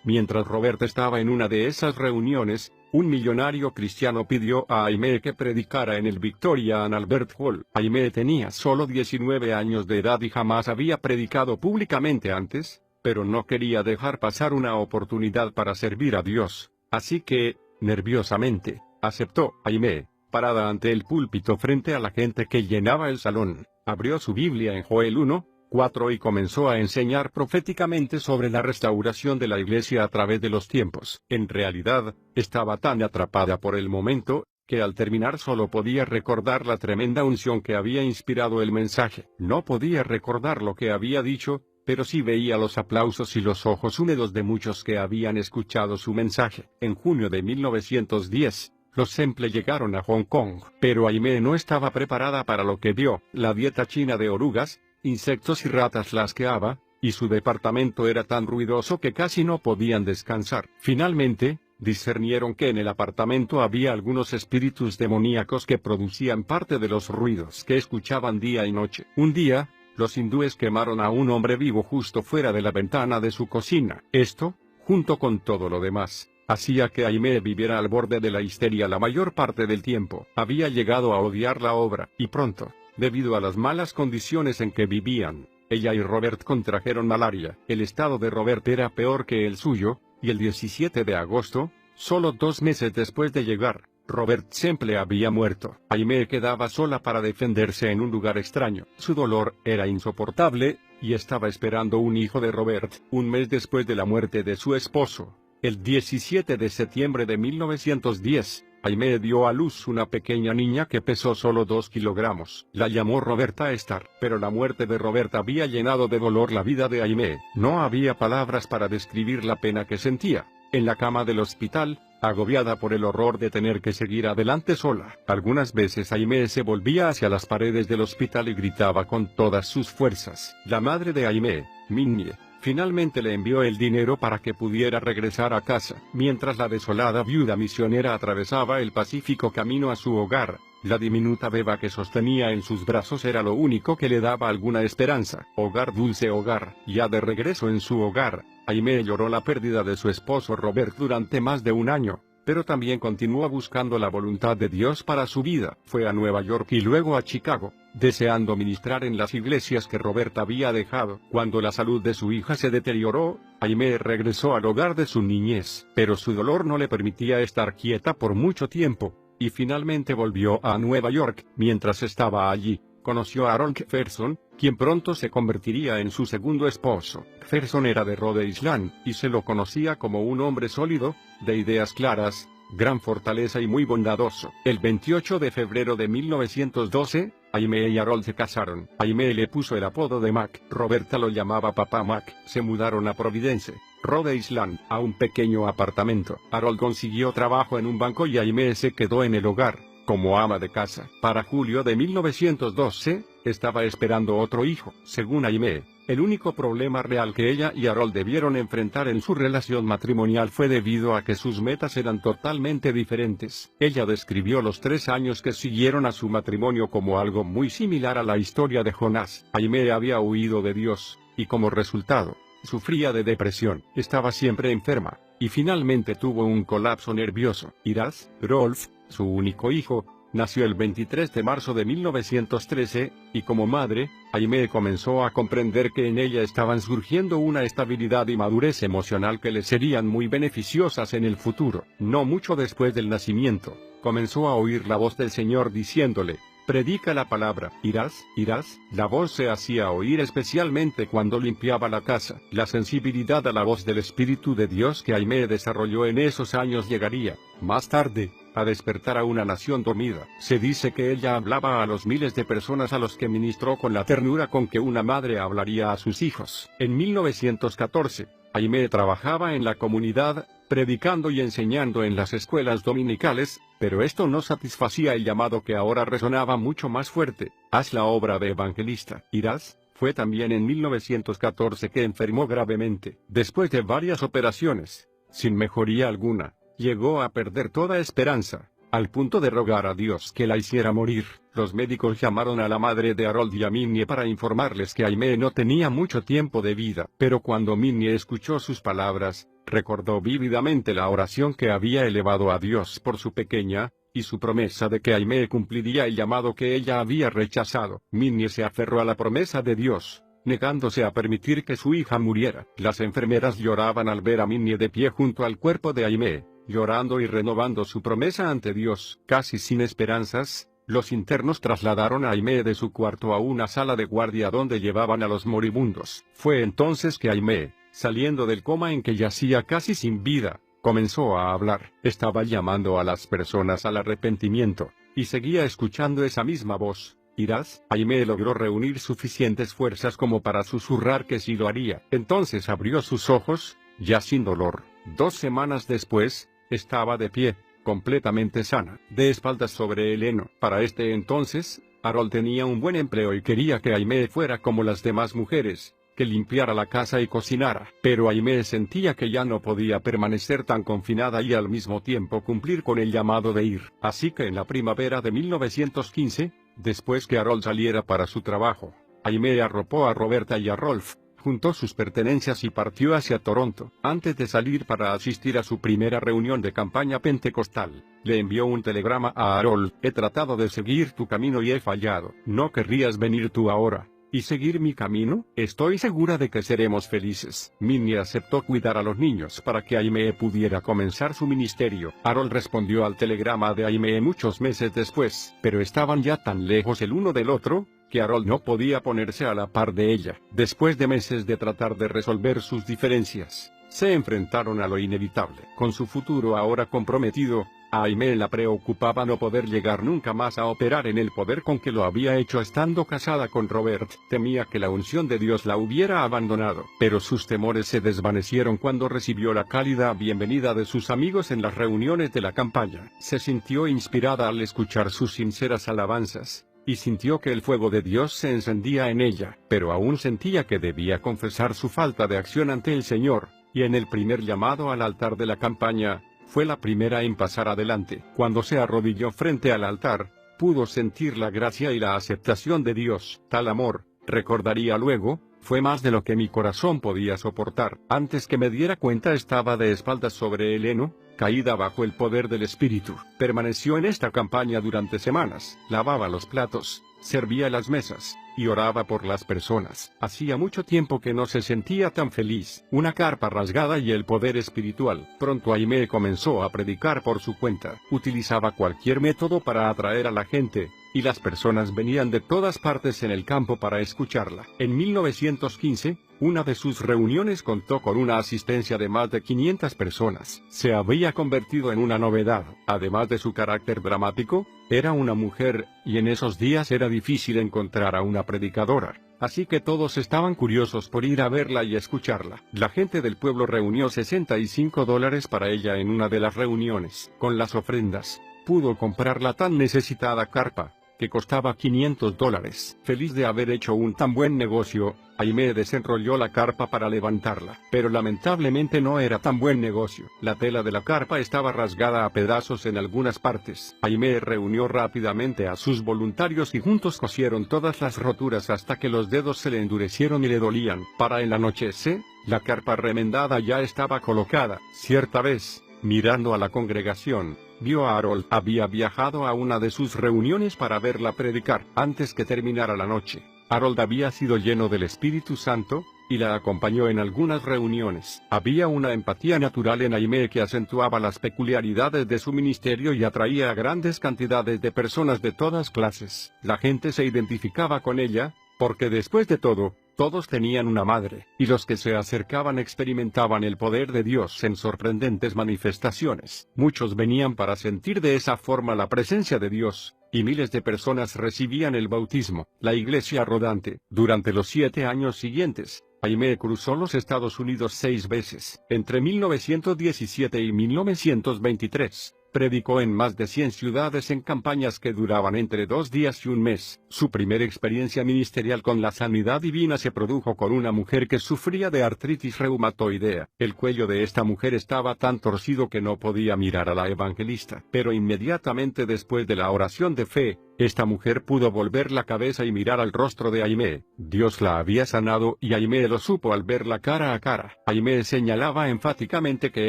Mientras Robert estaba en una de esas reuniones, un millonario cristiano pidió a Aimee que predicara en el Victoria and Albert Hall. Aimee tenía solo 19 años de edad y jamás había predicado públicamente antes, pero no quería dejar pasar una oportunidad para servir a Dios, así que, nerviosamente, aceptó. Aimee, parada ante el púlpito frente a la gente que llenaba el salón, abrió su Biblia en Joel 1:4 y comenzó a enseñar proféticamente sobre la restauración de la iglesia a través de los tiempos. En realidad, estaba tan atrapada por el momento, que al terminar solo podía recordar la tremenda unción que había inspirado el mensaje. No podía recordar lo que había dicho, pero sí veía los aplausos y los ojos húmedos de muchos que habían escuchado su mensaje. En junio de 1910, los Semple llegaron a Hong Kong, pero Aimee no estaba preparada para lo que vio. La dieta china de orugas, insectos y ratas la asqueaba, y su departamento era tan ruidoso que casi no podían descansar. Finalmente, discernieron que en el apartamento había algunos espíritus demoníacos que producían parte de los ruidos que escuchaban día y noche. Un día, los hindúes quemaron a un hombre vivo justo fuera de la ventana de su cocina. Esto, junto con todo lo demás, hacía que Aimee viviera al borde de la histeria la mayor parte del tiempo. Había llegado a odiar la obra, y pronto, debido a las malas condiciones en que vivían, ella y Robert contrajeron malaria. El estado de Robert era peor que el suyo, y el 17 de agosto, solo 2 meses después de llegar, Robert Semple había muerto. Aimee quedaba sola para defenderse en un lugar extraño. Su dolor era insoportable, y estaba esperando un hijo de Robert. Un mes después de la muerte de su esposo, el 17 de septiembre de 1910, Aimee dio a luz una pequeña niña que pesó solo 2 kilogramos. La llamó Roberta Starr, pero la muerte de Robert había llenado de dolor la vida de Aimee. No había palabras para describir la pena que sentía. En la cama del hospital, agobiada por el horror de tener que seguir adelante sola. Algunas veces Aimee se volvía hacia las paredes del hospital y gritaba con todas sus fuerzas. La madre de Aimee, Minnie, Finalmente le envió el dinero para que pudiera regresar a casa. Mientras la desolada viuda misionera atravesaba el Pacífico camino a su hogar, la diminuta beba que sostenía en sus brazos era lo único que le daba alguna esperanza. Hogar, dulce hogar. Ya de regreso en su hogar, Aimee lloró la pérdida de su esposo Robert durante más de un año, pero también continuó buscando la voluntad de Dios para su vida. Fue a Nueva York y luego a Chicago, deseando ministrar en las iglesias que Robert había dejado. Cuando la salud de su hija se deterioró, Aimee regresó al hogar de su niñez, pero su dolor no le permitía estar quieta por mucho tiempo, y finalmente volvió a Nueva York. Mientras estaba allí, conoció a Harold Jefferson, quien pronto se convertiría en su segundo esposo. Jefferson era de Rhode Island, y se lo conocía como un hombre sólido, de ideas claras, gran fortaleza y muy bondadoso. El 28 de febrero de 1912, Aimee y Harold se casaron. Aimee le puso el apodo de Mac. Roberta lo llamaba Papá Mac. Se mudaron a Providence, Rhode Island, a un pequeño apartamento. Harold consiguió trabajo en un banco y Aimee se quedó en el hogar, como ama de casa. Para julio de 1912, estaba esperando otro hijo. Según Aimee, el único problema real que ella y Harold debieron enfrentar en su relación matrimonial fue debido a que sus metas eran totalmente diferentes. Ella describió los 3 años que siguieron a su matrimonio como algo muy similar a la historia de Jonás. Aimee había huido de Dios, y como resultado, sufría de depresión, estaba siempre enferma, y finalmente tuvo un colapso nervioso. Iraz, Rolf, su único hijo, nació el 23 de marzo de 1913, y como madre, Aimee comenzó a comprender que en ella estaban surgiendo una estabilidad y madurez emocional que le serían muy beneficiosas en el futuro. No mucho después del nacimiento, comenzó a oír la voz del Señor diciéndole: predica la palabra. Irás, irás. La voz se hacía oír especialmente cuando limpiaba la casa. La sensibilidad a la voz del Espíritu de Dios que Aimee desarrolló en esos años llegaría, más tarde, a despertar a una nación dormida. Se dice que ella hablaba a los miles de personas a los que ministró con la ternura con que una madre hablaría a sus hijos. En 1914, Aimee trabajaba en la comunidad, predicando y enseñando en las escuelas dominicales, pero esto no satisfacía el llamado que ahora resonaba mucho más fuerte: haz la obra de evangelista. Irás. Fue también en 1914 que enfermó gravemente. Después de varias operaciones, sin mejoría alguna, llegó a perder toda esperanza, al punto de rogar a Dios que la hiciera morir. Los médicos llamaron a la madre de Harold y a Minnie para informarles que Aimee no tenía mucho tiempo de vida. Pero cuando Minnie escuchó sus palabras, recordó vívidamente la oración que había elevado a Dios por su pequeña, y su promesa de que Aimee cumpliría el llamado que ella había rechazado. Minnie se aferró a la promesa de Dios, negándose a permitir que su hija muriera. Las enfermeras lloraban al ver a Minnie de pie junto al cuerpo de Aimee, llorando y renovando su promesa ante Dios. Casi sin esperanzas, los internos trasladaron a Aimee de su cuarto a una sala de guardia donde llevaban a los moribundos. Fue entonces que Aimee, saliendo del coma en que yacía casi sin vida, comenzó a hablar. Estaba llamando a las personas al arrepentimiento, y seguía escuchando esa misma voz: irás. Aimee logró reunir suficientes fuerzas como para susurrar que sí lo haría. Entonces abrió sus ojos, ya sin dolor. 2 semanas después, estaba de pie, completamente sana, de espaldas sobre el heno. Para este entonces, Harold tenía un buen empleo y quería que Aimee fuera como las demás mujeres, que limpiara la casa y cocinara. Pero Aimee sentía que ya no podía permanecer tan confinada y al mismo tiempo cumplir con el llamado de ir. Así que en la primavera de 1915, después que Harold saliera para su trabajo, Aimee arropó a Roberta y a Rolf, juntó sus pertenencias y partió hacia Toronto. Antes de salir para asistir a su primera reunión de campaña pentecostal, le envió un telegrama a Harold: he tratado de seguir tu camino y he fallado. ¿No querrías venir tú ahora y seguir mi camino? Estoy segura de que seremos felices. Minnie aceptó cuidar a los niños para que Aimee pudiera comenzar su ministerio. Harold respondió al telegrama de Aimee muchos meses después, pero estaban ya tan lejos el uno del otro, que Harold no podía ponerse a la par de ella. Después de meses de tratar de resolver sus diferencias, se enfrentaron a lo inevitable. Con su futuro ahora comprometido, a Aimee la preocupaba no poder llegar nunca más a operar en el poder con que lo había hecho estando casada con Robert. Temía que la unción de Dios la hubiera abandonado, pero sus temores se desvanecieron cuando recibió la cálida bienvenida de sus amigos en las reuniones de la campaña. Se sintió inspirada al escuchar sus sinceras alabanzas, y sintió que el fuego de Dios se encendía en ella, pero aún sentía que debía confesar su falta de acción ante el Señor, y en el primer llamado al altar de la campaña, fue la primera en pasar adelante. Cuando se arrodilló frente al altar, pudo sentir la gracia y la aceptación de Dios. Tal amor, recordaría luego, fue más de lo que mi corazón podía soportar. Antes que me diera cuenta estaba de espaldas sobre el heno, caída bajo el poder del Espíritu. Permaneció en esta campaña durante semanas, lavaba los platos, servía las mesas, y oraba por las personas. Hacía mucho tiempo que no se sentía tan feliz. Una carpa rasgada y el poder espiritual. Pronto Aimee comenzó a predicar por su cuenta. Utilizaba cualquier método para atraer a la gente, y las personas venían de todas partes en el campo para escucharla. En 1915, una de sus reuniones contó con una asistencia de más de 500 personas. Se había convertido en una novedad. Además de su carácter dramático, era una mujer, y en esos días era difícil encontrar a una predicadora. Así que todos estaban curiosos por ir a verla y escucharla. La gente del pueblo reunió $65 para ella en una de las reuniones. Con las ofrendas, pudo comprar la tan necesitada carpa, que costaba $500. Feliz de haber hecho un tan buen negocio, Aimee desenrolló la carpa para levantarla. Pero lamentablemente no era tan buen negocio. La tela de la carpa estaba rasgada a pedazos en algunas partes. Aimee reunió rápidamente a sus voluntarios y juntos cosieron todas las roturas hasta que los dedos se le endurecieron y le dolían. Para el anochecer, la carpa remendada ya estaba colocada. Cierta vez, mirando a la congregación, vio a Harold. Había viajado a una de sus reuniones para verla predicar. Antes que terminara la noche, Harold había sido lleno del Espíritu Santo, y la acompañó en algunas reuniones. Había una empatía natural en Aimee que acentuaba las peculiaridades de su ministerio y atraía a grandes cantidades de personas de todas clases. La gente se identificaba con ella, porque después de todo, todos tenían una madre, y los que se acercaban experimentaban el poder de Dios en sorprendentes manifestaciones. Muchos venían para sentir de esa forma la presencia de Dios, y miles de personas recibían el bautismo. La iglesia rodante. Durante los 7 años siguientes, Aimee cruzó los Estados Unidos 6 veces. Entre 1917 y 1923. Predicó en más de 100 ciudades en campañas que duraban entre 2 días y un mes. Su primera experiencia ministerial con la sanidad divina se produjo con una mujer que sufría de artritis reumatoidea. El cuello de esta mujer estaba tan torcido que no podía mirar a la evangelista. Pero inmediatamente después de la oración de fe, esta mujer pudo volver la cabeza y mirar al rostro de Aimee. Dios la había sanado y Aimee lo supo al verla cara a cara. Aimee señalaba enfáticamente que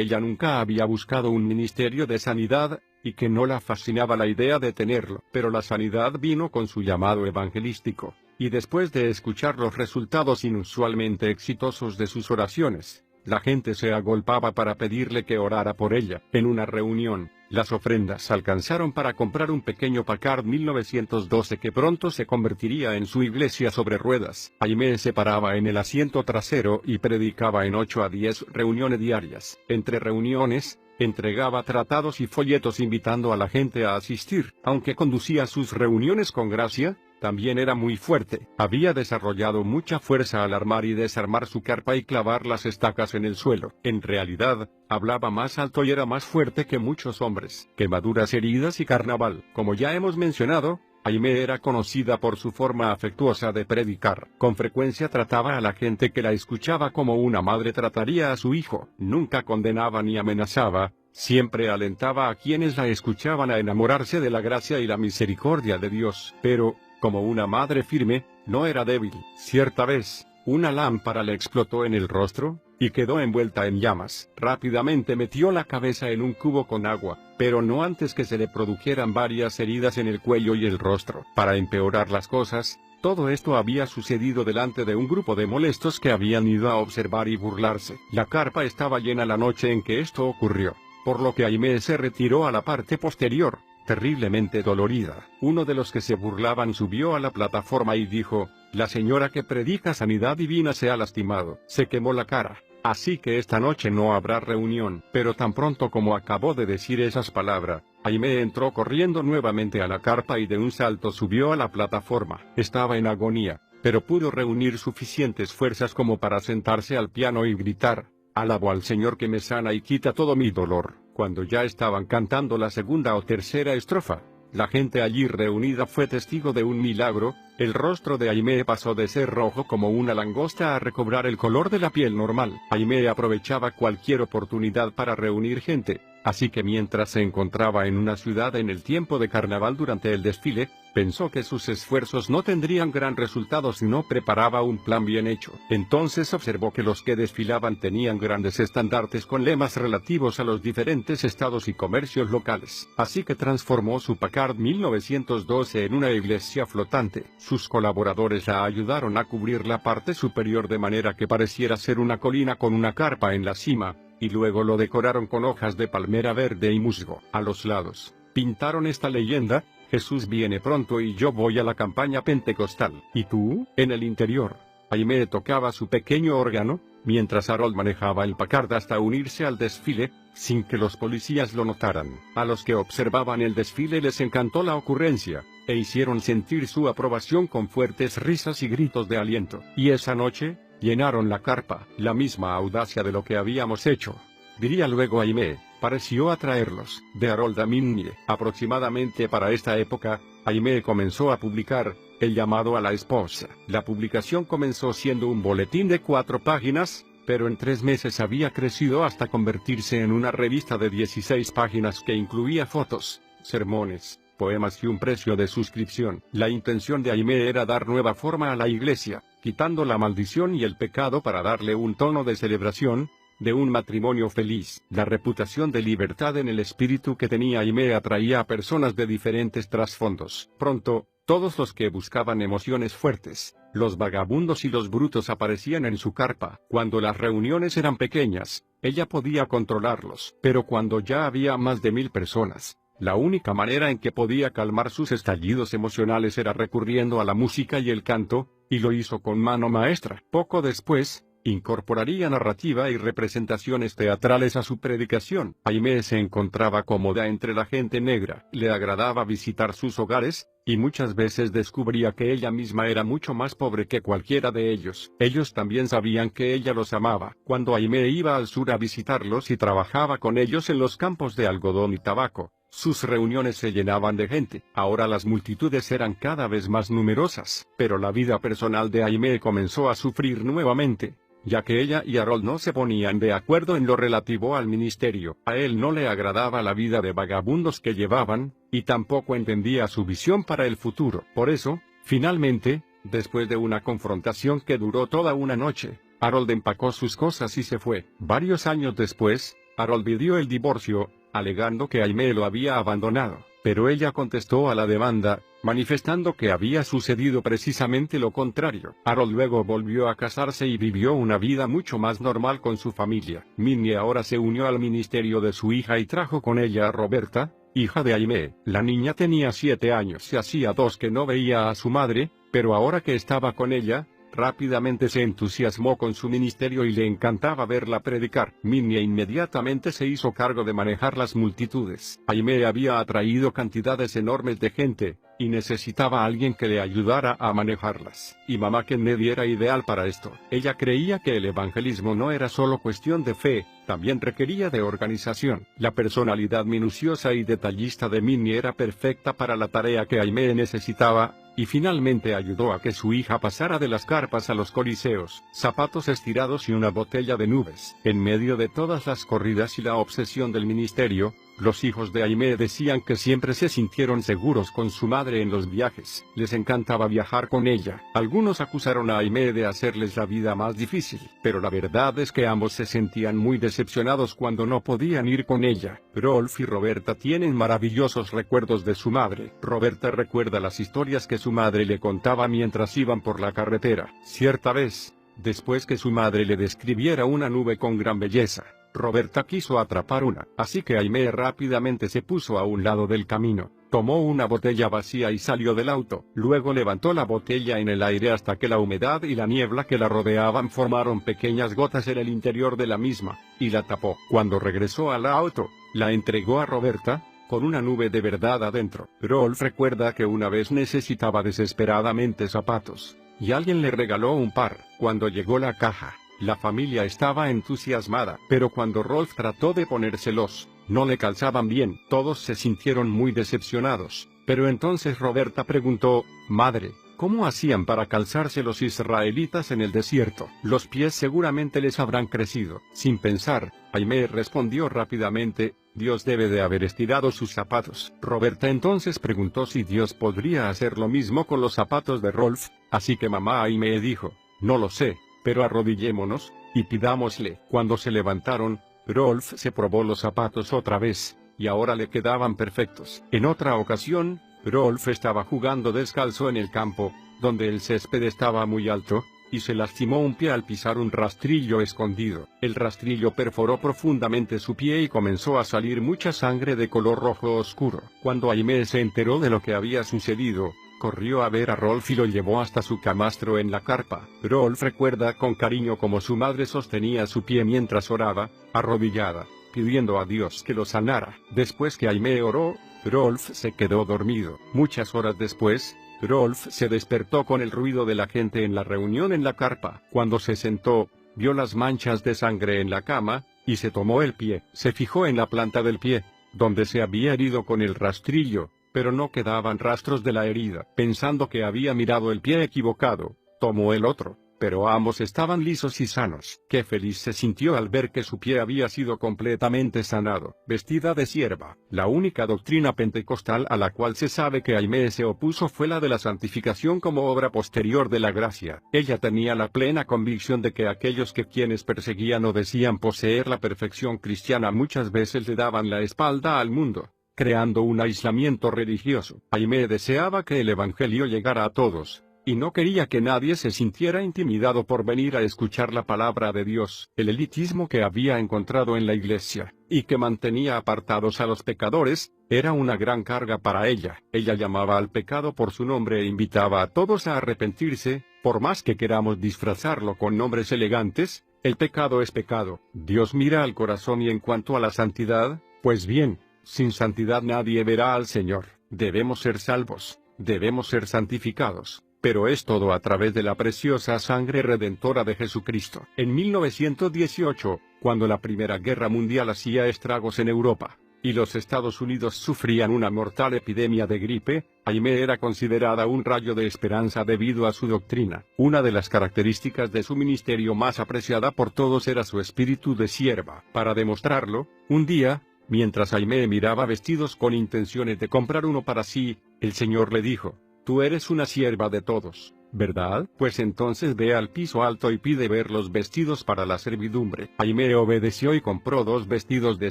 ella nunca había buscado un ministerio de sanidad, y que no la fascinaba la idea de tenerlo. Pero la sanidad vino con su llamado evangelístico, y después de escuchar los resultados inusualmente exitosos de sus oraciones, la gente se agolpaba para pedirle que orara por ella. En una reunión, las ofrendas alcanzaron para comprar un pequeño Packard 1912 que pronto se convertiría en su iglesia sobre ruedas. Aimee se paraba en el asiento trasero y predicaba en 8 a 10 reuniones diarias. Entre reuniones, entregaba tratados y folletos invitando a la gente a asistir. Aunque conducía sus reuniones con gracia, también era muy fuerte. Había desarrollado mucha fuerza al armar y desarmar su carpa y clavar las estacas en el suelo. En realidad, hablaba más alto y era más fuerte que muchos hombres. Quemaduras, heridas y carnaval. Como ya hemos mencionado, Aimee era conocida por su forma afectuosa de predicar. Con frecuencia trataba a la gente que la escuchaba como una madre trataría a su hijo. Nunca condenaba ni amenazaba, siempre alentaba a quienes la escuchaban a enamorarse de la gracia y la misericordia de Dios. Pero, como una madre firme, no era débil. Cierta vez, una lámpara le explotó en el rostro, y quedó envuelta en llamas. Rápidamente metió la cabeza en un cubo con agua, pero no antes que se le produjeran varias heridas en el cuello y el rostro. Para empeorar las cosas, todo esto había sucedido delante de un grupo de molestos que habían ido a observar y burlarse. La carpa estaba llena la noche en que esto ocurrió, por lo que Aimee se retiró a la parte posterior, terriblemente dolorida. Uno de los que se burlaban subió a la plataforma y dijo: «La señora que predica sanidad divina se ha lastimado, se quemó la cara, así que esta noche no habrá reunión». Pero tan pronto como acabó de decir esas palabras, Aimee entró corriendo nuevamente a la carpa y de un salto subió a la plataforma. Estaba en agonía, pero pudo reunir suficientes fuerzas como para sentarse al piano y gritar: «Alabo al Señor que me sana y quita todo mi dolor». Cuando ya estaban cantando la segunda o tercera estrofa, La gente allí reunida fue testigo de un milagro. El rostro de Aimee pasó de ser rojo como una langosta a recobrar el color de la piel normal. Aimee aprovechaba cualquier oportunidad para reunir gente, así que mientras se encontraba en una ciudad en el tiempo de carnaval durante el desfile, pensó que sus esfuerzos no tendrían gran resultado si no preparaba un plan bien hecho. Entonces observó que los que desfilaban tenían grandes estandartes con lemas relativos a los diferentes estados y comercios locales. Así que transformó su Packard 1912 en una iglesia flotante. Sus colaboradores la ayudaron a cubrir la parte superior de manera que pareciera ser una colina con una carpa en la cima, y luego lo decoraron con hojas de palmera verde y musgo. A los lados, pintaron esta leyenda: Jesús viene pronto y yo voy a la campaña pentecostal. ¿Y tú? En el interior, Aimee tocaba su pequeño órgano, mientras Harold manejaba el Packard hasta unirse al desfile, sin que los policías lo notaran. A los que observaban el desfile les encantó la ocurrencia, e hicieron sentir su aprobación con fuertes risas y gritos de aliento. Y esa noche, llenaron la carpa. La misma audacia de lo que habíamos hecho, diría luego Aimee, pareció atraerlos. De Harold a Minnie. Aproximadamente para esta época, Aimee comenzó a publicar El llamado a la esposa. La publicación comenzó siendo un boletín de 4 páginas, pero en 3 meses había crecido hasta convertirse en una revista de 16 páginas que incluía fotos, sermones, poemas y un precio de suscripción. La intención de Aimee era dar nueva forma a la iglesia, quitando la maldición y el pecado para darle un tono de celebración, de un matrimonio feliz. La reputación de libertad en el espíritu que tenía Aimee atraía a personas de diferentes trasfondos. Pronto, todos los que buscaban emociones fuertes, los vagabundos y los brutos aparecían en su carpa. Cuando las reuniones eran pequeñas, ella podía controlarlos. Pero cuando ya había más de 1000 personas, la única manera en que podía calmar sus estallidos emocionales era recurriendo a la música y el canto, y lo hizo con mano maestra. Poco después, incorporaría narrativa y representaciones teatrales a su predicación. Aimee se encontraba cómoda entre la gente negra. Le agradaba visitar sus hogares, y muchas veces descubría que ella misma era mucho más pobre que cualquiera de ellos. Ellos también sabían que ella los amaba. Cuando Aimee iba al sur a visitarlos y trabajaba con ellos en los campos de algodón y tabaco, sus reuniones se llenaban de gente. Ahora las multitudes eran cada vez más numerosas, pero la vida personal de Aimee comenzó a sufrir nuevamente, ya que ella y Harold no se ponían de acuerdo en lo relativo al ministerio. A él no le agradaba la vida de vagabundos que llevaban, y tampoco entendía su visión para el futuro. Por eso, finalmente, después de una confrontación que duró toda una noche, Harold empacó sus cosas y se fue. Varios años después, Harold pidió el divorcio, alegando que Aimee lo había abandonado, pero ella contestó a la demanda, manifestando que había sucedido precisamente lo contrario. Harold luego volvió a casarse y vivió una vida mucho más normal con su familia. Minnie ahora se unió al ministerio de su hija y trajo con ella a Roberta, hija de Aimee. La niña tenía 7 años y hacía 2 que no veía a su madre, pero ahora que estaba con ella, rápidamente se entusiasmó con su ministerio y le encantaba verla predicar. Minnie inmediatamente se hizo cargo de manejar las multitudes. Aimee había atraído cantidades enormes de gente, y necesitaba a alguien que le ayudara a manejarlas. Y mamá Kennedy era ideal para esto. Ella creía que el evangelismo no era solo cuestión de fe, también requería de organización. La personalidad minuciosa y detallista de Minnie era perfecta para la tarea que Aimee necesitaba, y finalmente ayudó a que su hija pasara de las carpas a los coliseos. Zapatos estirados y una botella de nubes. En medio de todas las corridas y la obsesión del ministerio, los hijos de Aimee decían que siempre se sintieron seguros con su madre en los viajes. Les encantaba viajar con ella. Algunos acusaron a Aimee de hacerles la vida más difícil, pero la verdad es que ambos se sentían muy decepcionados cuando no podían ir con ella. Rolf y Roberta tienen maravillosos recuerdos de su madre. Roberta recuerda las historias que su madre le contaba mientras iban por la carretera. Cierta vez, después que su madre le describiera una nube con gran belleza, Roberta quiso atrapar una, así que Aimee rápidamente se puso a un lado del camino, tomó una botella vacía y salió del auto. Luego levantó la botella en el aire hasta que la humedad y la niebla que la rodeaban formaron pequeñas gotas en el interior de la misma, y la tapó. Cuando regresó al auto, la entregó a Roberta, con una nube de verdad adentro. Rolf recuerda que una vez necesitaba desesperadamente zapatos, y alguien le regaló un par. Cuando llegó la caja, la familia estaba entusiasmada, pero cuando Rolf trató de ponérselos, no le calzaban bien. Todos se sintieron muy decepcionados, Pero entonces Roberta preguntó, «Madre, ¿cómo hacían para calzarse los israelitas en el desierto? Los pies seguramente les habrán crecido». Sin pensar, Aimee respondió rápidamente, «Dios debe de haber estirado sus zapatos». Roberta entonces preguntó si Dios podría hacer lo mismo con los zapatos de Rolf, así que mamá Aimee dijo, «No lo sé, pero arrodillémonos y pidámosle». Cuando se levantaron, Rolf se probó los zapatos otra vez, y ahora le quedaban perfectos. En otra ocasión, Rolf estaba jugando descalzo en el campo, donde el césped estaba muy alto, y se lastimó un pie al pisar un rastrillo escondido. El rastrillo perforó profundamente su pie y comenzó a salir mucha sangre de color rojo oscuro. Cuando Aimee se enteró de lo que había sucedido, corrió a ver a Rolf y lo llevó hasta su camastro en la carpa. Rolf recuerda con cariño cómo su madre sostenía su pie mientras oraba, arrodillada, pidiendo a Dios que lo sanara. Después que Aimee oró, Rolf se quedó dormido. Muchas horas después, Rolf se despertó con el ruido de la gente en la reunión en la carpa. Cuando se sentó, vio las manchas de sangre en la cama, y se tomó el pie. Se fijó en la planta del pie, donde se había herido con el rastrillo, pero no quedaban rastros de la herida. Pensando que había mirado el pie equivocado, tomó el otro, pero ambos estaban lisos y sanos. Qué feliz se sintió al ver que su pie había sido completamente sanado. Vestida de sierva. La única doctrina pentecostal a la cual se sabe que Aimee se opuso fue la de la santificación como obra posterior de la gracia. Ella tenía la plena convicción de que aquellos que quienes perseguían o decían poseer la perfección cristiana muchas veces le daban la espalda al mundo, creando un aislamiento religioso. Aimee deseaba que el evangelio llegara a todos, y no quería que nadie se sintiera intimidado por venir a escuchar la palabra de Dios. El elitismo que había encontrado en la iglesia, y que mantenía apartados a los pecadores, era una gran carga para ella. Ella llamaba al pecado por su nombre e invitaba a todos a arrepentirse. Por más que queramos disfrazarlo con nombres elegantes, el pecado es pecado. Dios mira al corazón y en cuanto a la santidad, pues bien, sin santidad nadie verá al Señor. Debemos ser salvos, debemos ser santificados, pero es todo a través de la preciosa sangre redentora de Jesucristo. En 1918, cuando la Primera Guerra Mundial hacía estragos en Europa, y los Estados Unidos sufrían una mortal epidemia de gripe, Aimee era considerada un rayo de esperanza debido a su doctrina. Una de las características de su ministerio más apreciada por todos era su espíritu de sierva. Para demostrarlo, un día, mientras Aimee miraba vestidos con intenciones de comprar uno para sí, el Señor le dijo, «Tú eres una sierva de todos, ¿verdad? Pues entonces ve al piso alto y pide ver los vestidos para la servidumbre». Aimee obedeció y compró 2 vestidos de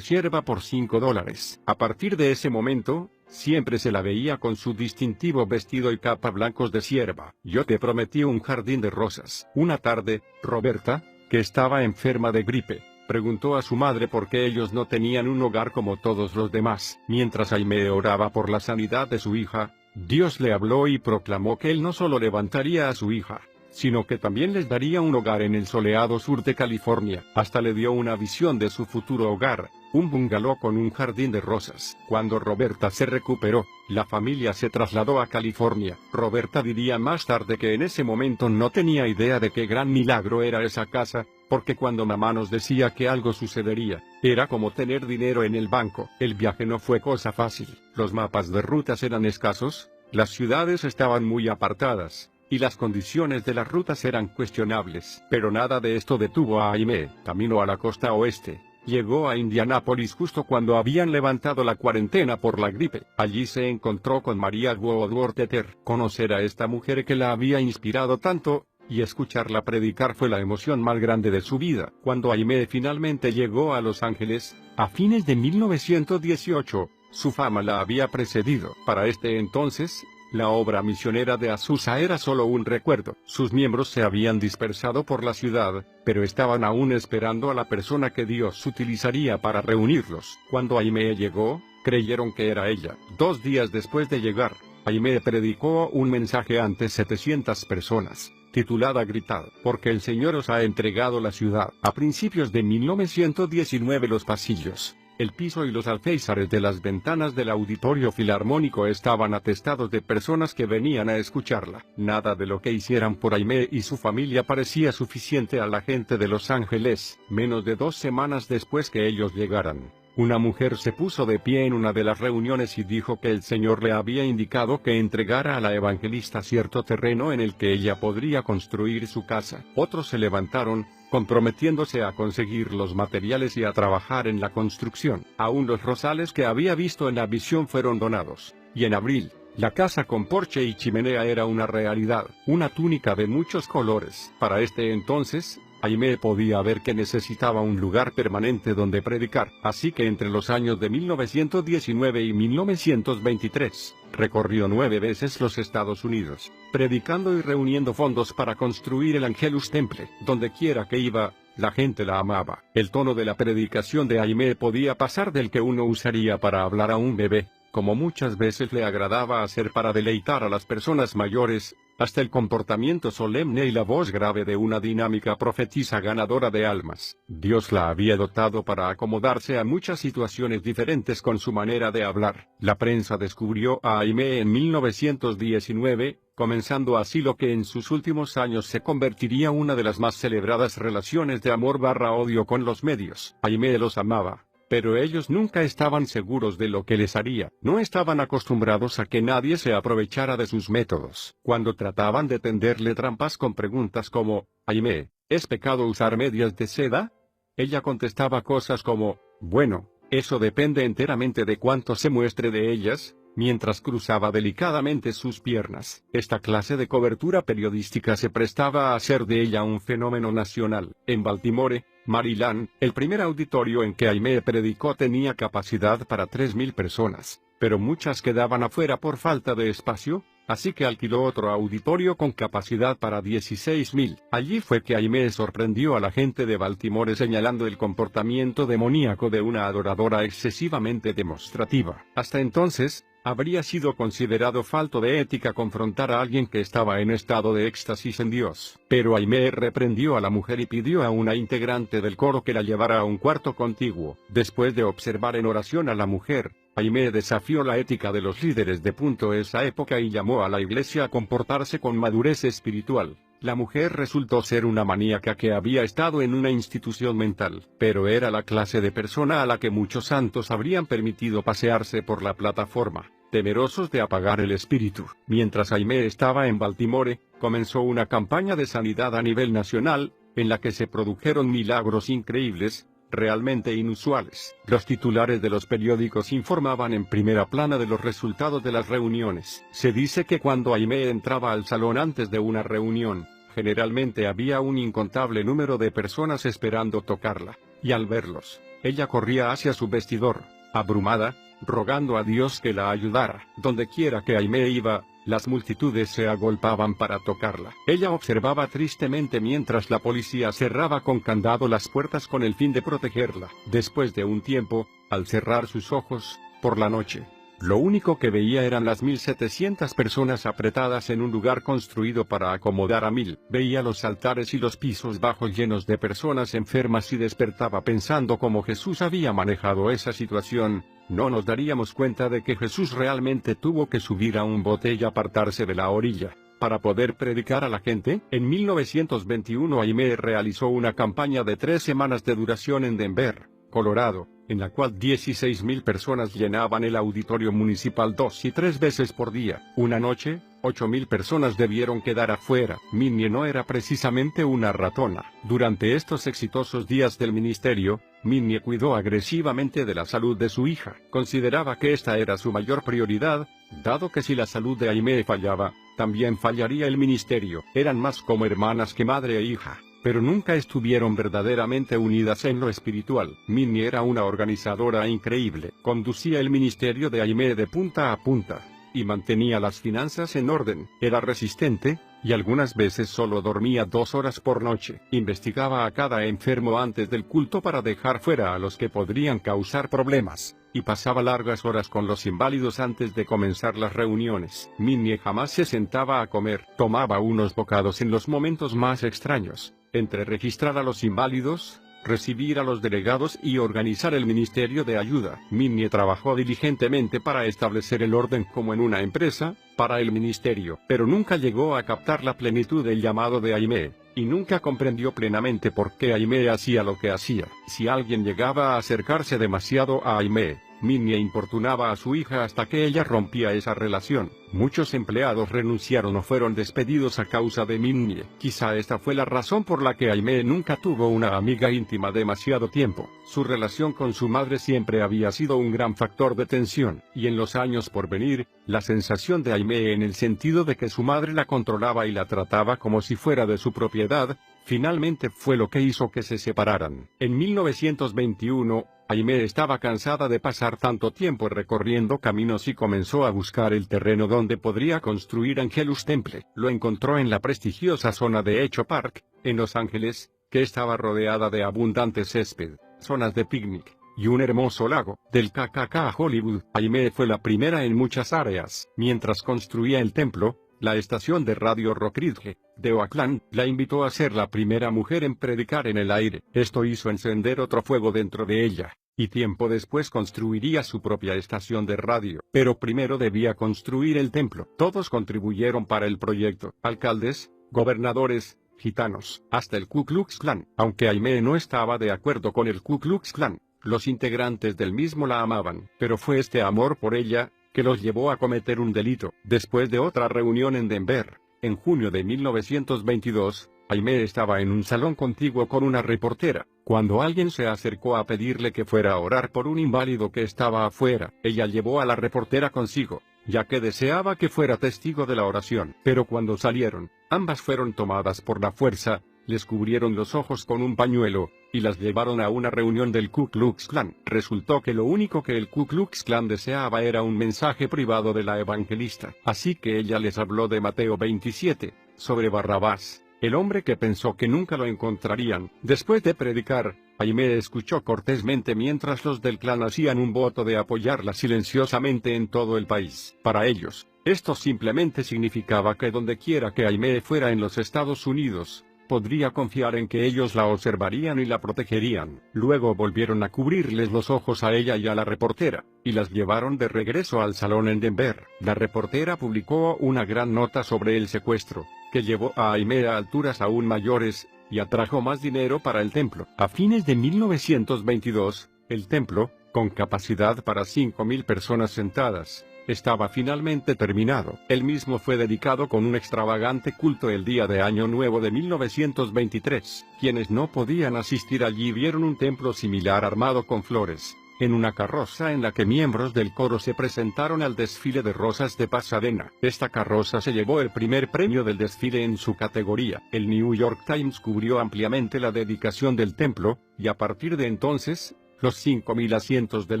sierva por $5. A partir de ese momento, siempre se la veía con su distintivo vestido y capa blancos de sierva. «Yo te prometí un jardín de rosas». Una tarde, Roberta, que estaba enferma de gripe, preguntó a su madre por qué ellos no tenían un hogar como todos los demás. Mientras Aimee oraba por la sanidad de su hija, Dios le habló y proclamó que él no solo levantaría a su hija, sino que también les daría un hogar en el soleado sur de California. Hasta le dio una visión de su futuro hogar, un bungalow con un jardín de rosas. Cuando Roberta se recuperó, la familia se trasladó a California. Roberta diría más tarde que en ese momento no tenía idea de qué gran milagro era esa casa, porque cuando mamá nos decía que algo sucedería, era como tener dinero en el banco. El viaje no fue cosa fácil. Los mapas de rutas eran escasos, las ciudades estaban muy apartadas, y las condiciones de las rutas eran cuestionables. Pero nada de esto detuvo a Aimee. Camino a la costa oeste, llegó a Indianápolis justo cuando habían levantado la cuarentena por la gripe. Allí se encontró con María Woodworth-Etter. Conocer a esta mujer que la había inspirado tanto, y escucharla predicar fue la emoción más grande de su vida. Cuando Aimee finalmente llegó a Los Ángeles, a fines de 1918, su fama la había precedido. Para este entonces, la obra misionera de Azusa era solo un recuerdo. Sus miembros se habían dispersado por la ciudad, pero estaban aún esperando a la persona que Dios utilizaría para reunirlos. Cuando Aimee llegó, creyeron que era ella. 2 días después de llegar, Aimee predicó un mensaje ante 700 personas, titulada Gritad, porque el Señor os ha entregado la ciudad. A principios de 1919 los pasillos, el piso y los alféizares de las ventanas del auditorio filarmónico estaban atestados de personas que venían a escucharla. Nada de lo que hicieran por Aimee y su familia parecía suficiente a la gente de Los Ángeles. Menos de 2 semanas después que ellos llegaran, Una mujer se puso de pie en una de las reuniones y dijo que el Señor le había indicado que entregara a la evangelista cierto terreno en el que ella podría construir su casa. Otros se levantaron, comprometiéndose a conseguir los materiales y a trabajar en la construcción. Aún los rosales que había visto en la visión fueron donados. Y en abril, la casa con porche y chimenea era una realidad, una túnica de muchos colores. Para este entonces, Aimee podía ver que necesitaba un lugar permanente donde predicar, así que entre los años de 1919 y 1923, recorrió 9 veces los Estados Unidos, predicando y reuniendo fondos para construir el Angelus Temple. Donde quiera que iba, la gente la amaba. El tono de la predicación de Aimee podía pasar del que uno usaría para hablar a un bebé, como muchas veces le agradaba hacer para deleitar a las personas mayores, hasta el comportamiento solemne y la voz grave de una dinámica profetisa ganadora de almas. Dios la había dotado para acomodarse a muchas situaciones diferentes con su manera de hablar. La prensa descubrió a Aimee en 1919, comenzando así lo que en sus últimos años se convertiría una de las más celebradas relaciones de amor/odio con los medios. Aimee los amaba, pero ellos nunca estaban seguros de lo que les haría. No estaban acostumbrados a que nadie se aprovechara de sus métodos. Cuando trataban de tenderle trampas con preguntas como, Aimee, ¿es pecado usar medias de seda? Ella contestaba cosas como, bueno, eso depende enteramente de cuánto se muestre de ellas, mientras cruzaba delicadamente sus piernas. Esta clase de cobertura periodística se prestaba a hacer de ella un fenómeno nacional. En Baltimore, Maryland, el primer auditorio en que Aimee predicó tenía capacidad para 3.000 personas, pero muchas quedaban afuera por falta de espacio, así que alquiló otro auditorio con capacidad para 16.000. Allí fue que Aimee sorprendió a la gente de Baltimore señalando el comportamiento demoníaco de una adoradora excesivamente demostrativa. Hasta entonces, habría sido considerado falto de ética confrontar a alguien que estaba en estado de éxtasis en Dios. Pero Aimee reprendió a la mujer y pidió a una integrante del coro que la llevara a un cuarto contiguo. Después de observar en oración a la mujer, Aimee desafió la ética de los líderes de esa época y llamó a la iglesia a comportarse con madurez espiritual. La mujer resultó ser una maníaca que había estado en una institución mental, pero era la clase de persona a la que muchos santos habrían permitido pasearse por la plataforma, temerosos de apagar el espíritu. Mientras Aimee estaba en Baltimore, comenzó una campaña de sanidad a nivel nacional, en la que se produjeron milagros increíbles, realmente inusuales. Los titulares de los periódicos informaban en primera plana de los resultados de las reuniones. Se dice que cuando Aimee entraba al salón antes de una reunión, generalmente había un incontable número de personas esperando tocarla, y al verlos, ella corría hacia su vestidor, abrumada, rogando a Dios que la ayudara. Donde quiera que Aimee iba, las multitudes se agolpaban para tocarla. Ella observaba tristemente mientras la policía cerraba con candado las puertas con el fin de protegerla. Después de un tiempo, al cerrar sus ojos, por la noche, lo único que veía eran las 1.700 personas apretadas en un lugar construido para acomodar a 1.000. Veía los altares y los pisos bajos llenos de personas enfermas y despertaba pensando cómo Jesús había manejado esa situación. No nos daríamos cuenta de que Jesús realmente tuvo que subir a un bote y apartarse de la orilla para poder predicar a la gente. En 1921 Aimee realizó una campaña de 3 semanas de duración en Denver, Colorado, en la cual 16.000 personas llenaban el auditorio municipal 2 y 3 veces por día. Una noche, 8.000 personas debieron quedar afuera. Minnie no era precisamente una ratona. Durante estos exitosos días del ministerio, Minnie cuidó agresivamente de la salud de su hija. Consideraba que esta era su mayor prioridad, dado que si la salud de Aimee fallaba, también fallaría el ministerio. Eran más como hermanas que madre e hija, pero nunca estuvieron verdaderamente unidas en lo espiritual. Minnie era una organizadora increíble. Conducía el ministerio de Aimee de punta a punta, y mantenía las finanzas en orden. Era resistente, y algunas veces solo dormía 2 horas por noche. Investigaba a cada enfermo antes del culto para dejar fuera a los que podrían causar problemas, y pasaba largas horas con los inválidos antes de comenzar las reuniones. Minnie jamás se sentaba a comer. Tomaba unos bocados en los momentos más extraños, entre registrar a los inválidos, recibir a los delegados y organizar el ministerio de ayuda. Minnie trabajó diligentemente para establecer el orden como en una empresa, para el ministerio, pero nunca llegó a captar la plenitud del llamado de Aimee. y nunca comprendió plenamente por qué Aimee hacía lo que hacía. Si alguien llegaba a acercarse demasiado a Aimee, Minnie importunaba a su hija hasta que ella rompía esa relación. Muchos empleados renunciaron o fueron despedidos a causa de Minnie. Quizá esta fue la razón por la que Aimee nunca tuvo una amiga íntima demasiado tiempo. Su relación con su madre siempre había sido un gran factor de tensión, y en los años por venir, la sensación de Aimee en el sentido de que su madre la controlaba y la trataba como si fuera de su propiedad, finalmente fue lo que hizo que se separaran. En 1921, Aimee estaba cansada de pasar tanto tiempo recorriendo caminos y comenzó a buscar el terreno donde podría construir Angelus Temple. Lo encontró en la prestigiosa zona de Echo Park, en Los Ángeles, que estaba rodeada de abundante césped, zonas de picnic, y un hermoso lago. Del KKK Hollywood, Aimee fue la primera en muchas áreas. Mientras construía el templo, la estación de radio Rock Ridge, de Oakland, la invitó a ser la primera mujer en predicar en el aire. Esto hizo encender otro fuego dentro de ella, y tiempo después construiría su propia estación de radio. Pero primero debía construir el templo. Todos contribuyeron para el proyecto: alcaldes, gobernadores, gitanos, hasta el Ku Klux Klan. Aunque Aimee no estaba de acuerdo con el Ku Klux Klan, los integrantes del mismo la amaban. Pero fue este amor por ella que los llevó a cometer un delito. Después de otra reunión en Denver, en junio de 1922, Aimee estaba en un salón contiguo con una reportera, cuando alguien se acercó a pedirle que fuera a orar por un inválido que estaba afuera. Ella llevó a la reportera consigo, ya que deseaba que fuera testigo de la oración. Pero cuando salieron, ambas fueron tomadas por la fuerza, les cubrieron los ojos con un pañuelo, y las llevaron a una reunión del Ku Klux Klan. Resultó que lo único que el Ku Klux Klan deseaba era un mensaje privado de la evangelista. Así que ella les habló de Mateo 27, sobre Barrabás, el hombre que pensó que nunca lo encontrarían. Después de predicar, Aimee escuchó cortésmente mientras los del clan hacían un voto de apoyarla silenciosamente en todo el país. Para ellos, esto simplemente significaba que dondequiera que Aimee fuera en los Estados Unidos, podría confiar en que ellos la observarían y la protegerían. Luego volvieron a cubrirles los ojos a ella y a la reportera, y las llevaron de regreso al salón en Denver. La reportera publicó una gran nota sobre el secuestro, que llevó a Aimee a alturas aún mayores, y atrajo más dinero para el templo. A fines de 1922, el templo, con capacidad para 5.000 personas sentadas, estaba finalmente terminado. El mismo fue dedicado con un extravagante culto el día de Año Nuevo de 1923. Quienes no podían asistir allí vieron un templo similar armado con flores, en una carroza en la que miembros del coro se presentaron al desfile de rosas de Pasadena. Esta carroza se llevó el primer premio del desfile en su categoría. El New York Times cubrió ampliamente la dedicación del templo, y a partir de entonces, los 5.000 asientos del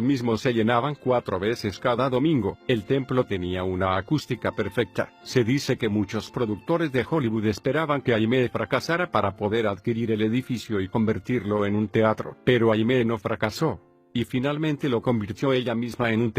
mismo se llenaban 4 veces cada domingo. El templo tenía una acústica perfecta. Se dice que muchos productores de Hollywood esperaban que Aimee fracasara para poder adquirir el edificio y convertirlo en un teatro. Pero Aimee no fracasó, y finalmente lo convirtió ella misma en un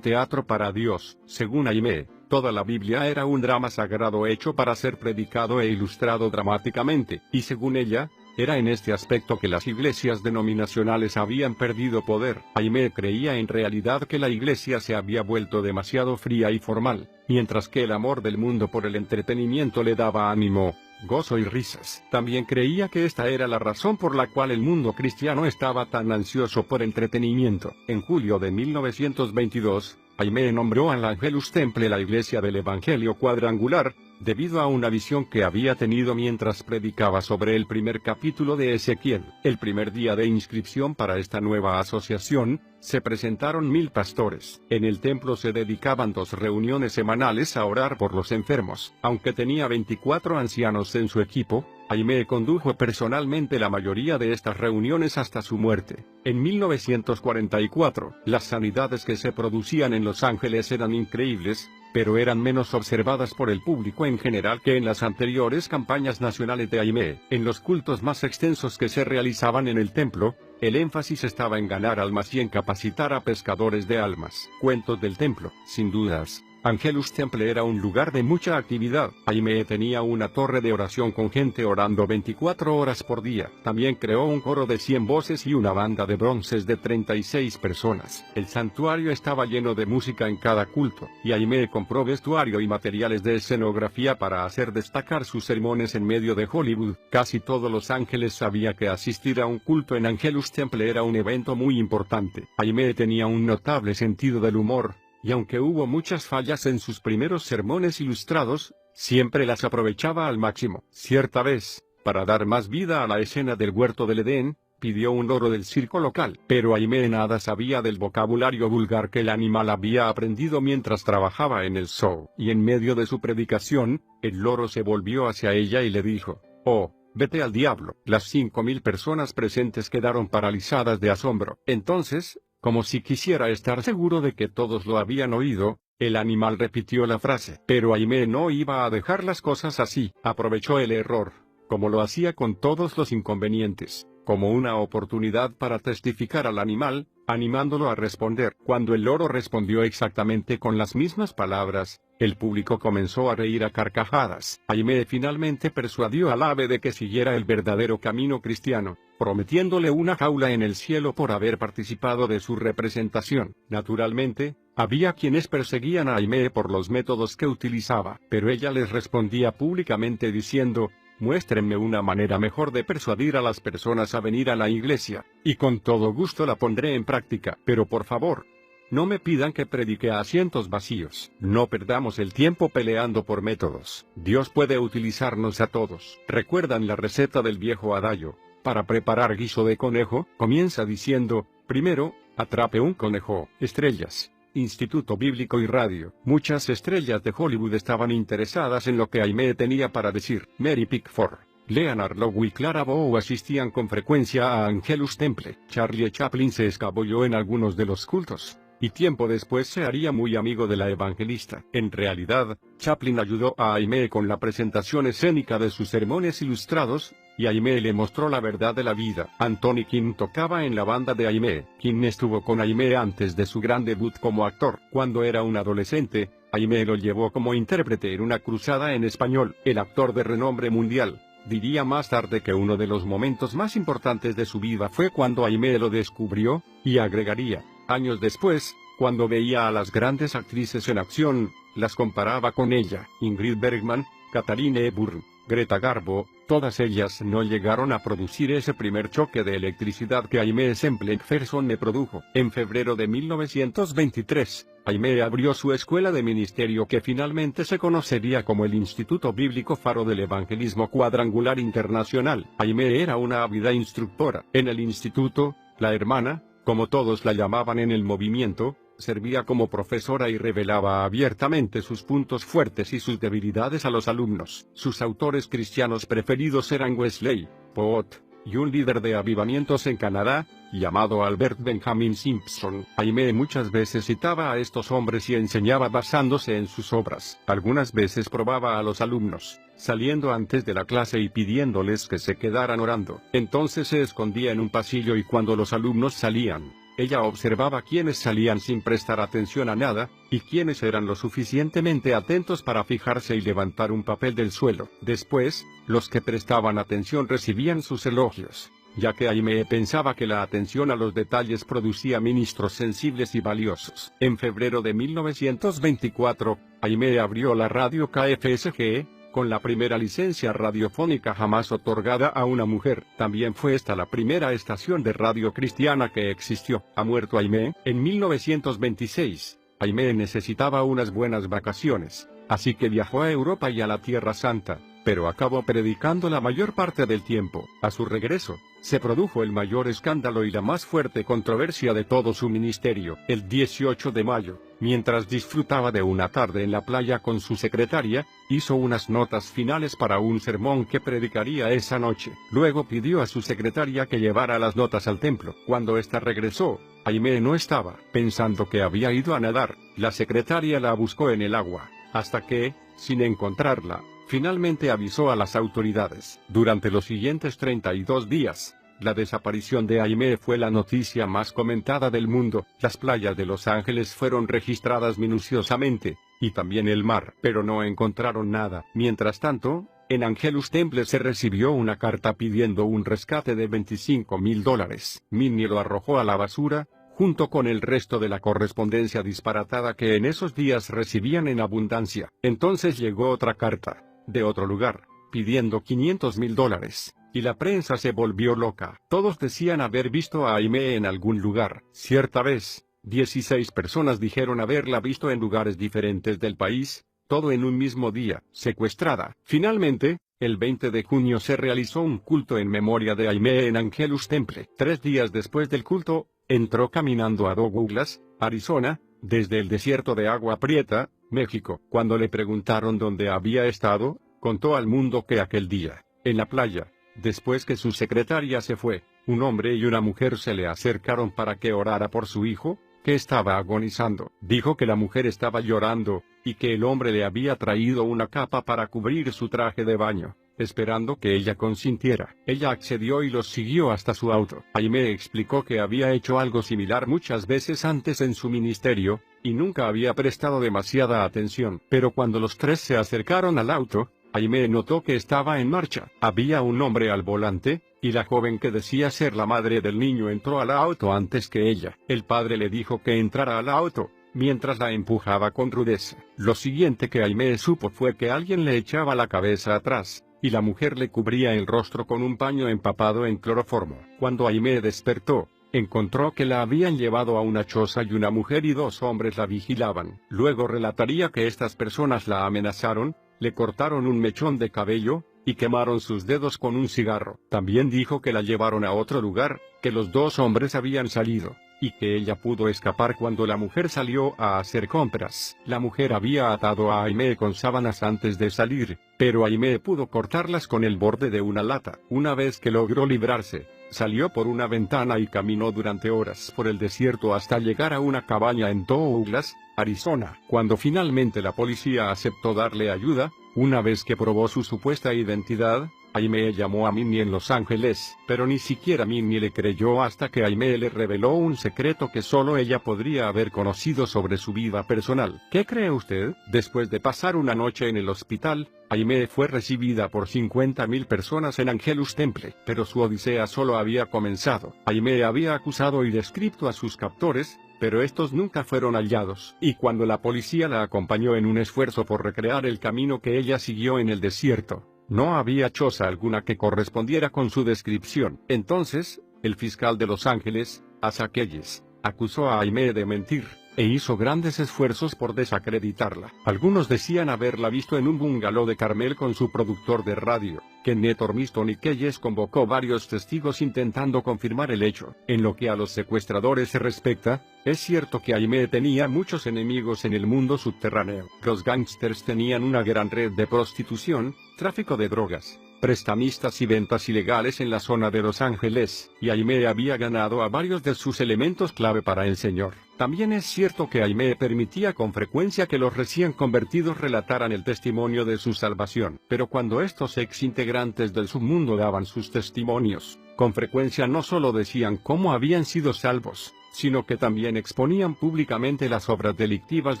teatro para Dios. Según Aimee, toda la Biblia era un drama sagrado hecho para ser predicado e ilustrado dramáticamente, y según ella, era en este aspecto que las iglesias denominacionales habían perdido poder. Aimee creía en realidad que la iglesia se había vuelto demasiado fría y formal, mientras que el amor del mundo por el entretenimiento le daba ánimo, gozo y risas. También creía que esta era la razón por la cual el mundo cristiano estaba tan ansioso por entretenimiento. En julio de 1922, Aimee nombró al Angelus Temple la iglesia del Evangelio Cuadrangular, debido a una visión que había tenido mientras predicaba sobre el primer capítulo de Ezequiel. El primer día de inscripción para esta nueva asociación, se presentaron 1.000 pastores. En el templo se dedicaban 2 reuniones semanales a orar por los enfermos. Aunque tenía 24 ancianos en su equipo, Aimee condujo personalmente la mayoría de estas reuniones hasta su muerte. En 1944, las sanidades que se producían en Los Ángeles eran increíbles, pero eran menos observadas por el público en general que en las anteriores campañas nacionales de Aimee. En los cultos más extensos que se realizaban en el templo, el énfasis estaba en ganar almas y en capacitar a pescadores de almas. Cuentos del templo. Sin dudas, Angelus Temple era un lugar de mucha actividad. Aimee tenía una torre de oración con gente orando 24 horas por día. También creó un coro de 100 voces y una banda de bronces de 36 personas. El santuario estaba lleno de música en cada culto, y Aimee compró vestuario y materiales de escenografía para hacer destacar sus sermones en medio de Hollywood. Casi todos los ángeles sabían que asistir a un culto en Angelus Temple era un evento muy importante. Aimee tenía un notable sentido del humor, y aunque hubo muchas fallas en sus primeros sermones ilustrados, siempre las aprovechaba al máximo. Cierta vez, para dar más vida a la escena del huerto del Edén, pidió un loro del circo local, pero Aimee nada sabía del vocabulario vulgar que el animal había aprendido mientras trabajaba en el zoo. Y en medio de su predicación, el loro se volvió hacia ella y le dijo: «Oh, vete al diablo». Las 5.000 personas presentes quedaron paralizadas de asombro. Entonces, como si quisiera estar seguro de que todos lo habían oído, el animal repitió la frase. Pero Aimee no iba a dejar las cosas así. Aprovechó el error, como lo hacía con todos los inconvenientes, como una oportunidad para testificar al animal, animándolo a responder. Cuando el loro respondió exactamente con las mismas palabras, el público comenzó a reír a carcajadas. Aimee finalmente persuadió al ave de que siguiera el verdadero camino cristiano, prometiéndole una jaula en el cielo por haber participado de su representación. Naturalmente, había quienes perseguían a Aimee por los métodos que utilizaba, pero ella les respondía públicamente diciendo: «Muéstrenme una manera mejor de persuadir a las personas a venir a la iglesia, y con todo gusto la pondré en práctica. Pero por favor, no me pidan que predique a asientos vacíos. No perdamos el tiempo peleando por métodos. Dios puede utilizarnos a todos». ¿Recuerdan la receta del viejo adagio? Para preparar guiso de conejo, comienza diciendo: primero, atrape un conejo. Estrellas, Instituto Bíblico y Radio. Muchas estrellas de Hollywood estaban interesadas en lo que Aimee tenía para decir. Mary Pickford, Leonard Lowe y Clara Bow asistían con frecuencia a Angelus Temple. Charlie Chaplin se escabulló en algunos de los cultos, y tiempo después se haría muy amigo de la evangelista. En realidad, Chaplin ayudó a Aimee con la presentación escénica de sus sermones ilustrados, y Aimee le mostró la verdad de la vida. Anthony Quinn tocaba en la banda de Aimee. Quinn estuvo con Aimee antes de su gran debut como actor. Cuando era un adolescente, Aimee lo llevó como intérprete en una cruzada en español. El actor de renombre mundial diría más tarde que uno de los momentos más importantes de su vida fue cuando Aimee lo descubrió, y agregaría: años después, cuando veía a las grandes actrices en acción, las comparaba con ella. Ingrid Bergman, Katharine Hepburn, Greta Garbo, todas ellas no llegaron a producir ese primer choque de electricidad que Aimee Semple McPherson me produjo. En febrero de 1923, Aimee abrió su escuela de ministerio que finalmente se conocería como el Instituto Bíblico Faro del Evangelismo Cuadrangular Internacional. Aimee era una ávida instructora. En el instituto, la hermana, como todos la llamaban en el movimiento, servía como profesora y revelaba abiertamente sus puntos fuertes y sus debilidades a los alumnos. Sus autores cristianos preferidos eran Wesley, Poot, y un líder de avivamientos en Canadá, llamado Albert Benjamin Simpson. Aimee muchas veces citaba a estos hombres y enseñaba basándose en sus obras. Algunas veces probaba a los alumnos, saliendo antes de la clase y pidiéndoles que se quedaran orando. Entonces se escondía en un pasillo y cuando los alumnos salían, ella observaba quiénes salían sin prestar atención a nada, y quiénes eran lo suficientemente atentos para fijarse y levantar un papel del suelo. Después, los que prestaban atención recibían sus elogios, ya que Aimee pensaba que la atención a los detalles producía ministros sensibles y valiosos. En febrero de 1924, Aimee abrió la radio KFSG, con la primera licencia radiofónica jamás otorgada a una mujer. También fue esta la primera estación de radio cristiana que existió. ¿Ha muerto Aimee? En 1926, Aimee necesitaba unas buenas vacaciones, así que viajó a Europa y a la Tierra Santa, pero acabó predicando la mayor parte del tiempo. A su regreso, se produjo el mayor escándalo y la más fuerte controversia de todo su ministerio. El 18 de mayo, mientras disfrutaba de una tarde en la playa con su secretaria, hizo unas notas finales para un sermón que predicaría esa noche. Luego pidió a su secretaria que llevara las notas al templo. Cuando ésta regresó, Aimee no estaba. Pensando que había ido a nadar, la secretaria la buscó en el agua, hasta que, sin encontrarla, finalmente avisó a las autoridades. Durante los siguientes 32 días, la desaparición de Aimee fue la noticia más comentada del mundo. Las playas de Los Ángeles fueron registradas minuciosamente, y también el mar, pero no encontraron nada. Mientras tanto, en Angelus Temple se recibió una carta pidiendo un rescate de $25,000. Minnie lo arrojó a la basura, junto con el resto de la correspondencia disparatada que en esos días recibían en abundancia. Entonces llegó otra carta, de otro lugar, pidiendo $500,000. Y la prensa se volvió loca. Todos decían haber visto a Aimee en algún lugar. Cierta vez, 16 personas dijeron haberla visto en lugares diferentes del país, todo en un mismo día, secuestrada. Finalmente, el 20 de junio se realizó un culto en memoria de Aimee en Angelus Temple. 3 días después del culto, entró caminando a Douglas, Arizona, desde el desierto de Agua Prieta, México. Cuando le preguntaron dónde había estado, contó al mundo que aquel día, en la playa, después que su secretaria se fue, un hombre y una mujer se le acercaron para que orara por su hijo, que estaba agonizando. Dijo que la mujer estaba llorando, y que el hombre le había traído una capa para cubrir su traje de baño, esperando que ella consintiera. Ella accedió y los siguió hasta su auto. Aimee explicó que había hecho algo similar muchas veces antes en su ministerio, y nunca había prestado demasiada atención. Pero cuando los tres se acercaron al auto, Aimee notó que estaba en marcha. Había un hombre al volante, y la joven que decía ser la madre del niño entró al auto antes que ella. El padre le dijo que entrara al auto, mientras la empujaba con rudeza. Lo siguiente que Aimee supo fue que alguien le echaba la cabeza atrás, y la mujer le cubría el rostro con un paño empapado en cloroformo. Cuando Aimee despertó, encontró que la habían llevado a una choza y una mujer y 2 hombres la vigilaban. Luego relataría que estas personas la amenazaron, le cortaron un mechón de cabello, y quemaron sus dedos con un cigarro. También dijo que la llevaron a otro lugar, que los 2 hombres habían salido, y que ella pudo escapar cuando la mujer salió a hacer compras. La mujer había atado a Aimee con sábanas antes de salir, pero Aimee pudo cortarlas con el borde de una lata. Una vez que logró librarse, salió por una ventana y caminó durante horas por el desierto hasta llegar a una cabaña en Douglas, Arizona. Cuando finalmente la policía aceptó darle ayuda, una vez que probó su supuesta identidad, Aimee llamó a Minnie en Los Ángeles, pero ni siquiera Minnie le creyó hasta que Aimee le reveló un secreto que solo ella podría haber conocido sobre su vida personal. ¿Qué cree usted? Después de pasar una noche en el hospital, Aimee fue recibida por 50,000 personas en Angelus Temple, pero su odisea solo había comenzado. Aimee había acusado y descrito a sus captores, pero estos nunca fueron hallados. Y cuando la policía la acompañó en un esfuerzo por recrear el camino que ella siguió en el desierto, no había choza alguna que correspondiera con su descripción. Entonces, el fiscal de Los Ángeles, Asa Keyes, acusó a Aimee de mentir, e hizo grandes esfuerzos por desacreditarla. Algunos decían haberla visto en un bungalow de Carmel con su productor de radio. Kenneth Ormiston y Keyes convocó varios testigos intentando confirmar el hecho. En lo que a los secuestradores se respecta, es cierto que Aimee tenía muchos enemigos en el mundo subterráneo. Los gángsters tenían una gran red de prostitución, tráfico de drogas, prestamistas y ventas ilegales en la zona de Los Ángeles, y Aimee había ganado a varios de sus elementos clave para el señor. También es cierto que Aimee permitía con frecuencia que los recién convertidos relataran el testimonio de su salvación. Pero cuando estos ex integrantes del submundo daban sus testimonios, con frecuencia no solo decían cómo habían sido salvos, sino que también exponían públicamente las obras delictivas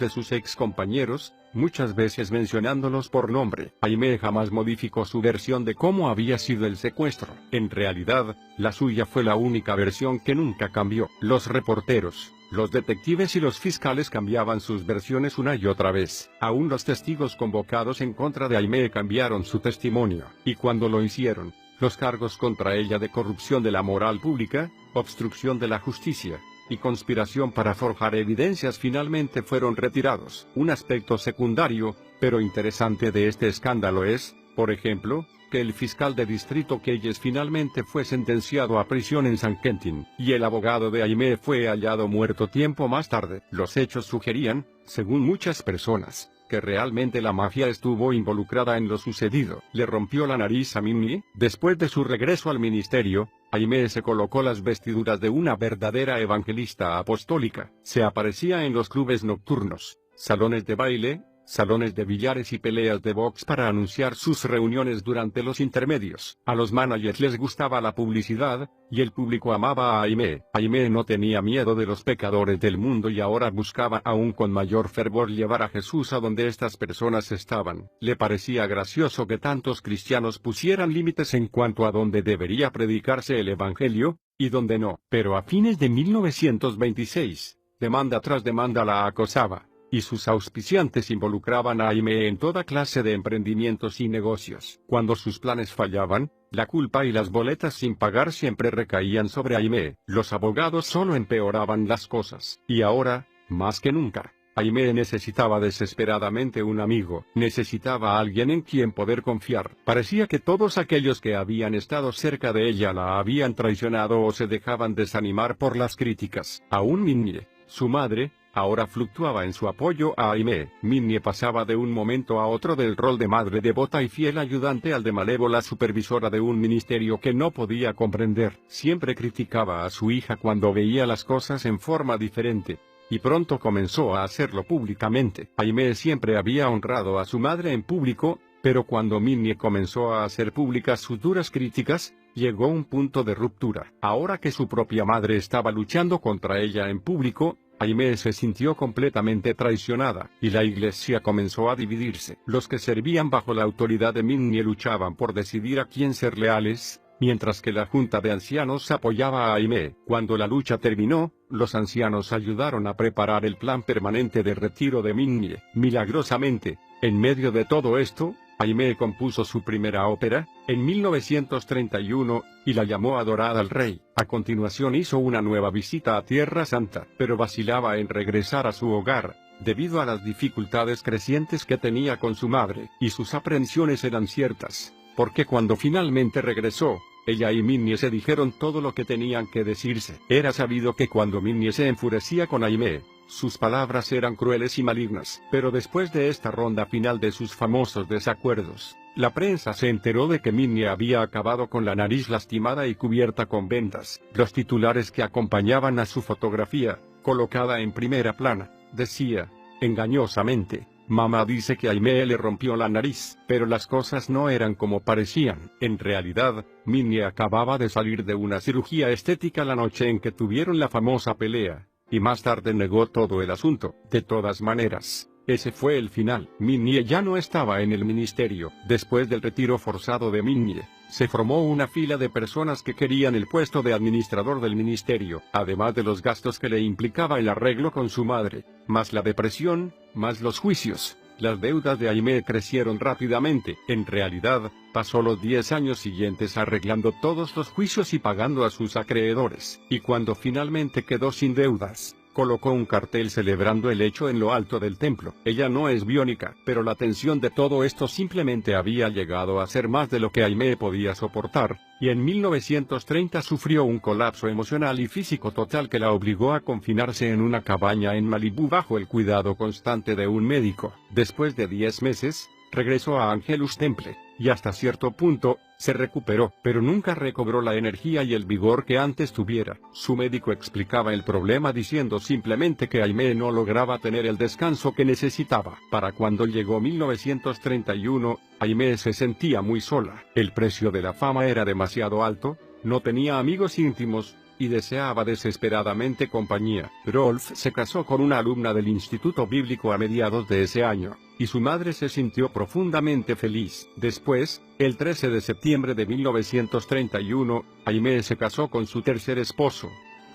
de sus ex compañeros, muchas veces mencionándolos por nombre. Aimee jamás modificó su versión de cómo había sido el secuestro. En realidad, la suya fue la única versión que nunca cambió. Los reporteros, los detectives y los fiscales cambiaban sus versiones una y otra vez. Aún los testigos convocados en contra de Aimee cambiaron su testimonio. Y cuando lo hicieron, los cargos contra ella de corrupción de la moral pública, obstrucción de la justicia, y conspiración para forjar evidencias finalmente fueron retirados. Un aspecto secundario, pero interesante de este escándalo es, por ejemplo, que el fiscal de distrito Keyes finalmente fue sentenciado a prisión en San Quentin, y el abogado de Aimee fue hallado muerto tiempo más tarde. Los hechos sugerían, según muchas personas, que realmente la mafia estuvo involucrada en lo sucedido. Le rompió la nariz a Minnie. Después de su regreso al ministerio, Aimee se colocó las vestiduras de una verdadera evangelista apostólica. Se aparecía en los clubes nocturnos, salones de baile, salones de billares y peleas de box para anunciar sus reuniones durante los intermedios. A los managers les gustaba la publicidad, y el público amaba a Aimee. Aimee no tenía miedo de los pecadores del mundo y ahora buscaba aún con mayor fervor llevar a Jesús a donde estas personas estaban. Le parecía gracioso que tantos cristianos pusieran límites en cuanto a dónde debería predicarse el evangelio, y dónde no. Pero a fines de 1926, demanda tras demanda la acosaba, y sus auspiciantes involucraban a Aimee en toda clase de emprendimientos y negocios. Cuando sus planes fallaban, la culpa y las boletas sin pagar siempre recaían sobre Aimee. Los abogados solo empeoraban las cosas. Y ahora, más que nunca, Aimee necesitaba desesperadamente un amigo, necesitaba a alguien en quien poder confiar. Parecía que todos aquellos que habían estado cerca de ella la habían traicionado o se dejaban desanimar por las críticas. Aún Minnie, su madre, ahora fluctuaba en su apoyo a Aimee. Minnie pasaba de un momento a otro del rol de madre devota y fiel ayudante al de malévola supervisora de un ministerio que no podía comprender. Siempre criticaba a su hija cuando veía las cosas en forma diferente, y pronto comenzó a hacerlo públicamente. Aimee siempre había honrado a su madre en público, pero cuando Minnie comenzó a hacer públicas sus duras críticas, llegó un punto de ruptura. Ahora que su propia madre estaba luchando contra ella en público, Aimee se sintió completamente traicionada, y la iglesia comenzó a dividirse. Los que servían bajo la autoridad de Minnie luchaban por decidir a quién ser leales, mientras que la junta de ancianos apoyaba a Aimee. Cuando la lucha terminó, los ancianos ayudaron a preparar el plan permanente de retiro de Minnie. Milagrosamente, en medio de todo esto, Aimee compuso su primera ópera, en 1931, y la llamó Adorada al Rey. A continuación hizo una nueva visita a Tierra Santa, pero vacilaba en regresar a su hogar, debido a las dificultades crecientes que tenía con su madre, y sus aprensiones eran ciertas, porque cuando finalmente regresó, ella y Minnie se dijeron todo lo que tenían que decirse. Era sabido que cuando Minnie se enfurecía con Aimee, sus palabras eran crueles y malignas. Pero después de esta ronda final de sus famosos desacuerdos, la prensa se enteró de que Minnie había acabado con la nariz lastimada y cubierta con vendas. Los titulares que acompañaban a su fotografía, colocada en primera plana, decía, engañosamente, mamá dice que Aimee le rompió la nariz. Pero las cosas no eran como parecían. En realidad, Minnie acababa de salir de una cirugía estética la noche en que tuvieron la famosa pelea, y más tarde negó todo el asunto. De todas maneras, ese fue el final. Minnie ya no estaba en el ministerio. Después del retiro forzado de Minnie, se formó una fila de personas que querían el puesto de administrador del ministerio, además de los gastos que le implicaba el arreglo con su madre, más la depresión, más los juicios. Las deudas de Aimee crecieron rápidamente. En realidad, pasó los 10 años siguientes arreglando todos los juicios y pagando a sus acreedores. Y cuando finalmente quedó sin deudas, colocó un cartel celebrando el hecho en lo alto del templo. Ella no es biónica, pero la tensión de todo esto simplemente había llegado a ser más de lo que Aimee podía soportar, y en 1930 sufrió un colapso emocional y físico total que la obligó a confinarse en una cabaña en Malibú bajo el cuidado constante de un médico. Después de 10 meses, regresó a Angelus Temple, y hasta cierto punto, se recuperó, pero nunca recobró la energía y el vigor que antes tuviera. Su médico explicaba el problema diciendo simplemente que Aimee no lograba tener el descanso que necesitaba. Para cuando llegó 1931, Aimee se sentía muy sola. El precio de la fama era demasiado alto, no tenía amigos íntimos, y deseaba desesperadamente compañía. Rolf se casó con una alumna del Instituto Bíblico a mediados de ese año, y su madre se sintió profundamente feliz. Después, el 13 de septiembre de 1931, Aimee se casó con su tercer esposo,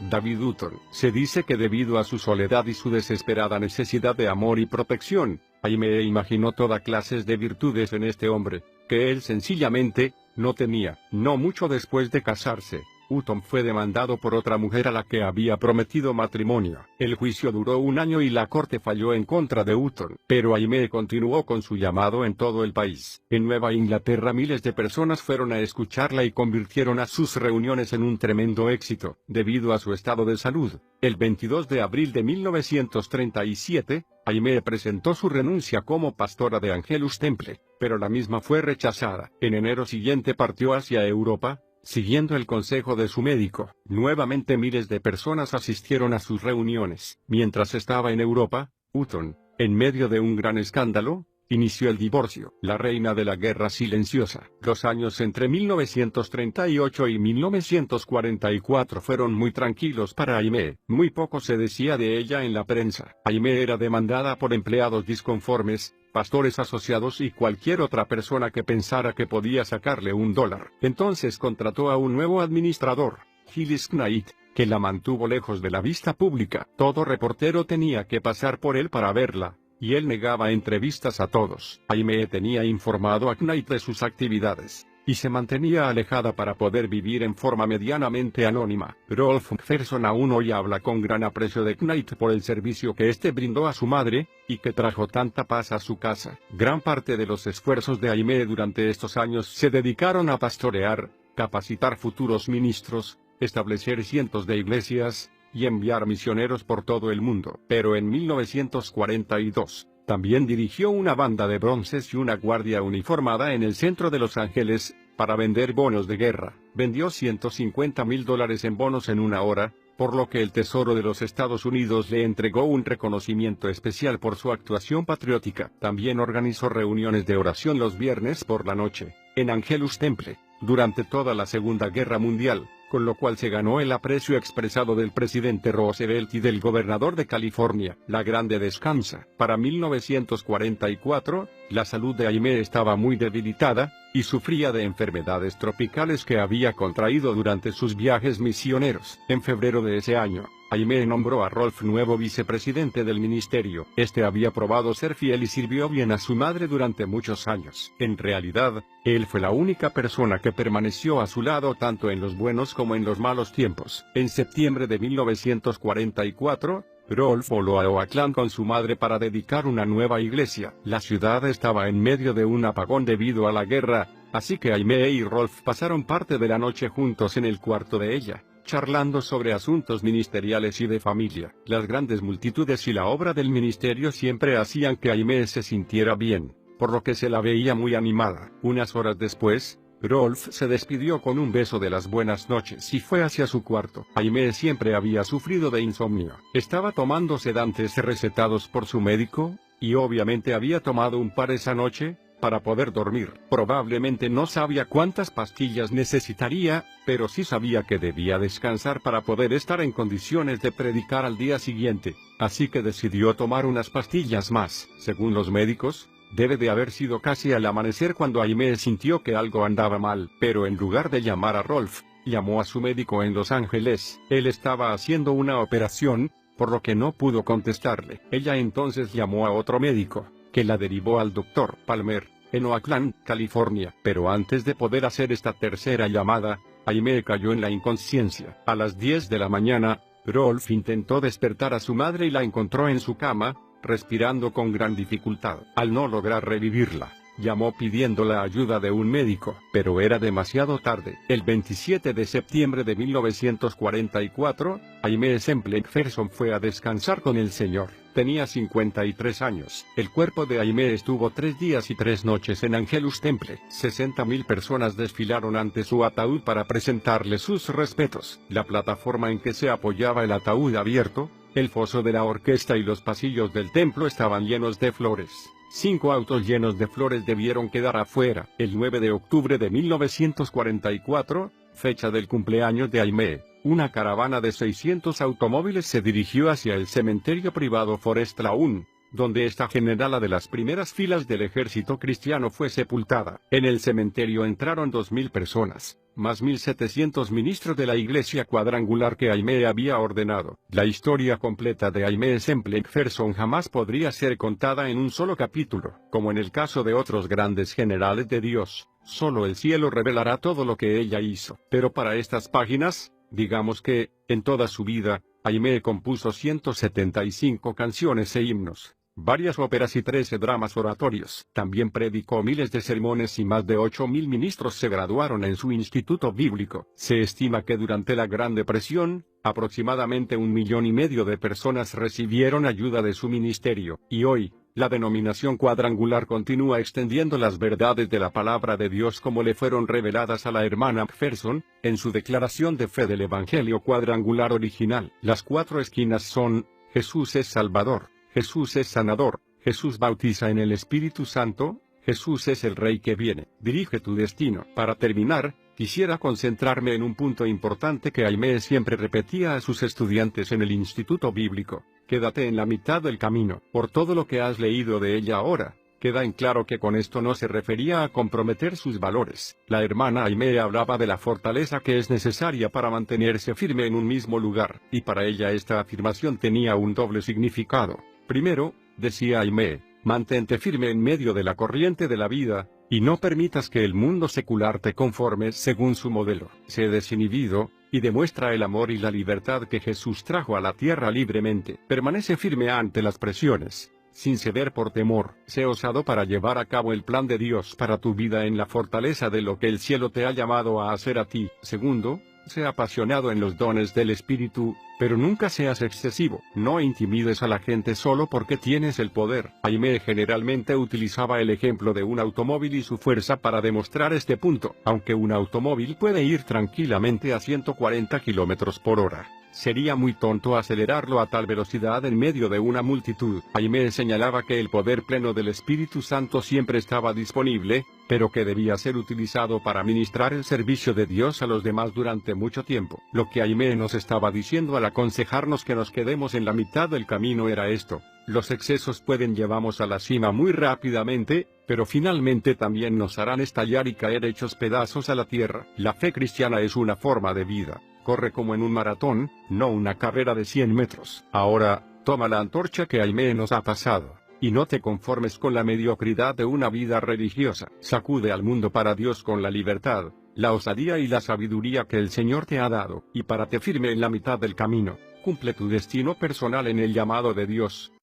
David Hutton. Se dice que debido a su soledad y su desesperada necesidad de amor y protección, Aimee imaginó toda clases de virtudes en este hombre, que él sencillamente no tenía. No mucho después de casarse, Hutton fue demandado por otra mujer a la que había prometido matrimonio. El juicio duró un año y la corte falló en contra de Hutton, pero Aimee continuó con su llamado en todo el país. En Nueva Inglaterra miles de personas fueron a escucharla y convirtieron a sus reuniones en un tremendo éxito, debido a su estado de salud. El 22 de abril de 1937, Aimee presentó su renuncia como pastora de Angelus Temple, pero la misma fue rechazada. En enero siguiente partió hacia Europa, siguiendo el consejo de su médico. Nuevamente miles de personas asistieron a sus reuniones. Mientras estaba en Europa, Hutton, En medio de un gran escándalo, inició el divorcio. La reina de la guerra silenciosa. Los años entre 1938 y 1944 fueron muy tranquilos para Aimee. Muy poco se decía de ella en la prensa. Aimee era demandada por empleados disconformes, pastores asociados y cualquier otra persona que pensara que podía sacarle $1. Entonces contrató a un nuevo administrador, Gilles Knight, que la mantuvo lejos de la vista pública. Todo reportero tenía que pasar por él para verla, y él negaba entrevistas a todos. Aimee tenía informado a Knight de sus actividades, y se mantenía alejada para poder vivir en forma medianamente anónima. Rolf McPherson aún hoy habla con gran aprecio de Knight por el servicio que éste brindó a su madre, y que trajo tanta paz a su casa. Gran parte de los esfuerzos de Aimee durante estos años se dedicaron a pastorear, capacitar futuros ministros, establecer cientos de iglesias, y enviar misioneros por todo el mundo. Pero en 1942, también dirigió una banda de bronces y una guardia uniformada en el centro de Los Ángeles, para vender bonos de guerra. Vendió $150,000 en bonos en una hora, por lo que el Tesoro de los Estados Unidos le entregó un reconocimiento especial por su actuación patriótica. También organizó reuniones de oración los viernes por la noche, en Angelus Temple, durante toda la Segunda Guerra Mundial, con lo cual se ganó el aprecio expresado del presidente Roosevelt y del gobernador de California. La Grande descansa. Para 1944, la salud de Aimee estaba muy debilitada, y sufría de enfermedades tropicales que había contraído durante sus viajes misioneros. En febrero de ese año, Aimee nombró a Rolf nuevo vicepresidente del ministerio. Este había probado ser fiel y sirvió bien a su madre durante muchos años. En realidad, él fue la única persona que permaneció a su lado tanto en los buenos como en los malos tiempos. En septiembre de 1944, Rolf voló a Oakland con su madre para dedicar una nueva iglesia. La ciudad estaba en medio de un apagón debido a la guerra, así que Aimee y Rolf pasaron parte de la noche juntos en el cuarto de ella, charlando sobre asuntos ministeriales y de familia. Las grandes multitudes y la obra del ministerio siempre hacían que Aimee se sintiera bien, por lo que se la veía muy animada. Unas horas después, Rolf se despidió con un beso de las buenas noches y fue hacia su cuarto. Aimee siempre había sufrido de insomnio. Estaba tomando sedantes recetados por su médico, y obviamente había tomado un par esa noche, para poder dormir. Probablemente no sabía cuántas pastillas necesitaría, pero sí sabía que debía descansar para poder estar en condiciones de predicar al día siguiente, así que decidió tomar unas pastillas más. Según los médicos, debe de haber sido casi al amanecer cuando Aimee sintió que algo andaba mal, pero en lugar de llamar a Rolf, llamó a su médico en Los Ángeles. Él estaba haciendo una operación, por lo que no pudo contestarle. Ella entonces llamó a otro médico, que la derivó al Dr. Palmer, en Oakland, California. Pero antes de poder hacer esta tercera llamada, Aimee cayó en la inconsciencia. A las 10 de la mañana, Rolf intentó despertar a su madre y la encontró en su cama, respirando con gran dificultad. Al no lograr revivirla, llamó pidiendo la ayuda de un médico, pero era demasiado tarde. El 27 de septiembre de 1944, Aimee Semple McPherson fue a descansar con el Señor. Tenía 53 años. El cuerpo de Aimee estuvo 3 días y 3 noches en Angelus Temple. 60,000 personas desfilaron ante su ataúd para presentarle sus respetos. La plataforma en que se apoyaba el ataúd abierto, el foso de la orquesta y los pasillos del templo estaban llenos de flores. 5 autos llenos de flores debieron quedar afuera. El 9 de octubre de 1944, fecha del cumpleaños de Aimee, una caravana de 600 automóviles se dirigió hacia el cementerio privado Forest Lawn, donde esta generala de las primeras filas del ejército cristiano fue sepultada. En el cementerio entraron 2,000 personas, más 1,700 ministros de la iglesia cuadrangular que Aimee había ordenado. La historia completa de Aimee Semple McPherson jamás podría ser contada en un solo capítulo. Como en el caso de otros grandes generales de Dios, solo el cielo revelará todo lo que ella hizo. Pero para estas páginas, digamos que, en toda su vida, Aimee compuso 175 canciones e himnos, varias óperas y 13 dramas oratorios. También predicó miles de sermones y más de 8,000 ministros se graduaron en su instituto bíblico. Se estima que durante la Gran Depresión, aproximadamente 1,5 millones de personas recibieron ayuda de su ministerio. Y hoy, la denominación cuadrangular continúa extendiendo las verdades de la palabra de Dios como le fueron reveladas a la hermana McPherson, en su declaración de fe del Evangelio cuadrangular original. Las 4 esquinas son: Jesús es Salvador, Jesús es sanador, Jesús bautiza en el Espíritu Santo. Jesús es el Rey que viene. Dirige tu destino. Para terminar, quisiera concentrarme en un punto importante que Aimee siempre repetía a sus estudiantes en el instituto bíblico. Quédate en la mitad del camino. Por todo lo que has leído de ella ahora, queda en claro que con esto no se refería a comprometer sus valores. La hermana Aimee hablaba de la fortaleza que es necesaria para mantenerse firme en un mismo lugar, y para ella esta afirmación tenía un doble significado. Primero, decía Aimee, mantente firme en medio de la corriente de la vida, y no permitas que el mundo secular te conforme según su modelo. Sé desinhibido, y demuestra el amor y la libertad que Jesús trajo a la tierra libremente. Permanece firme ante las presiones, sin ceder por temor. Sé osado para llevar a cabo el plan de Dios para tu vida en la fortaleza de lo que el cielo te ha llamado a hacer a ti. Segundo, sé apasionado en los dones del Espíritu, pero nunca seas excesivo. No intimides a la gente solo porque tienes el poder. Aimee generalmente utilizaba el ejemplo de un automóvil y su fuerza para demostrar este punto. Aunque un automóvil puede ir tranquilamente a 140 km/h, sería muy tonto acelerarlo a tal velocidad en medio de una multitud. Aimee señalaba que el poder pleno del Espíritu Santo siempre estaba disponible, pero que debía ser utilizado para ministrar el servicio de Dios a los demás durante mucho tiempo. Lo que Aimee nos estaba diciendo al aconsejarnos que nos quedemos en la mitad del camino era esto: los excesos pueden llevarnos a la cima muy rápidamente, pero finalmente también nos harán estallar y caer hechos pedazos a la tierra. La fe cristiana es una forma de vida. Corre como en un maratón, no una carrera de 100 metros. Ahora, toma la antorcha que Aimee nos ha pasado, y no te conformes con la mediocridad de una vida religiosa. Sacude al mundo para Dios con la libertad, la osadía y la sabiduría que el Señor te ha dado, y párate firme en la mitad del camino. Cumple tu destino personal en el llamado de Dios.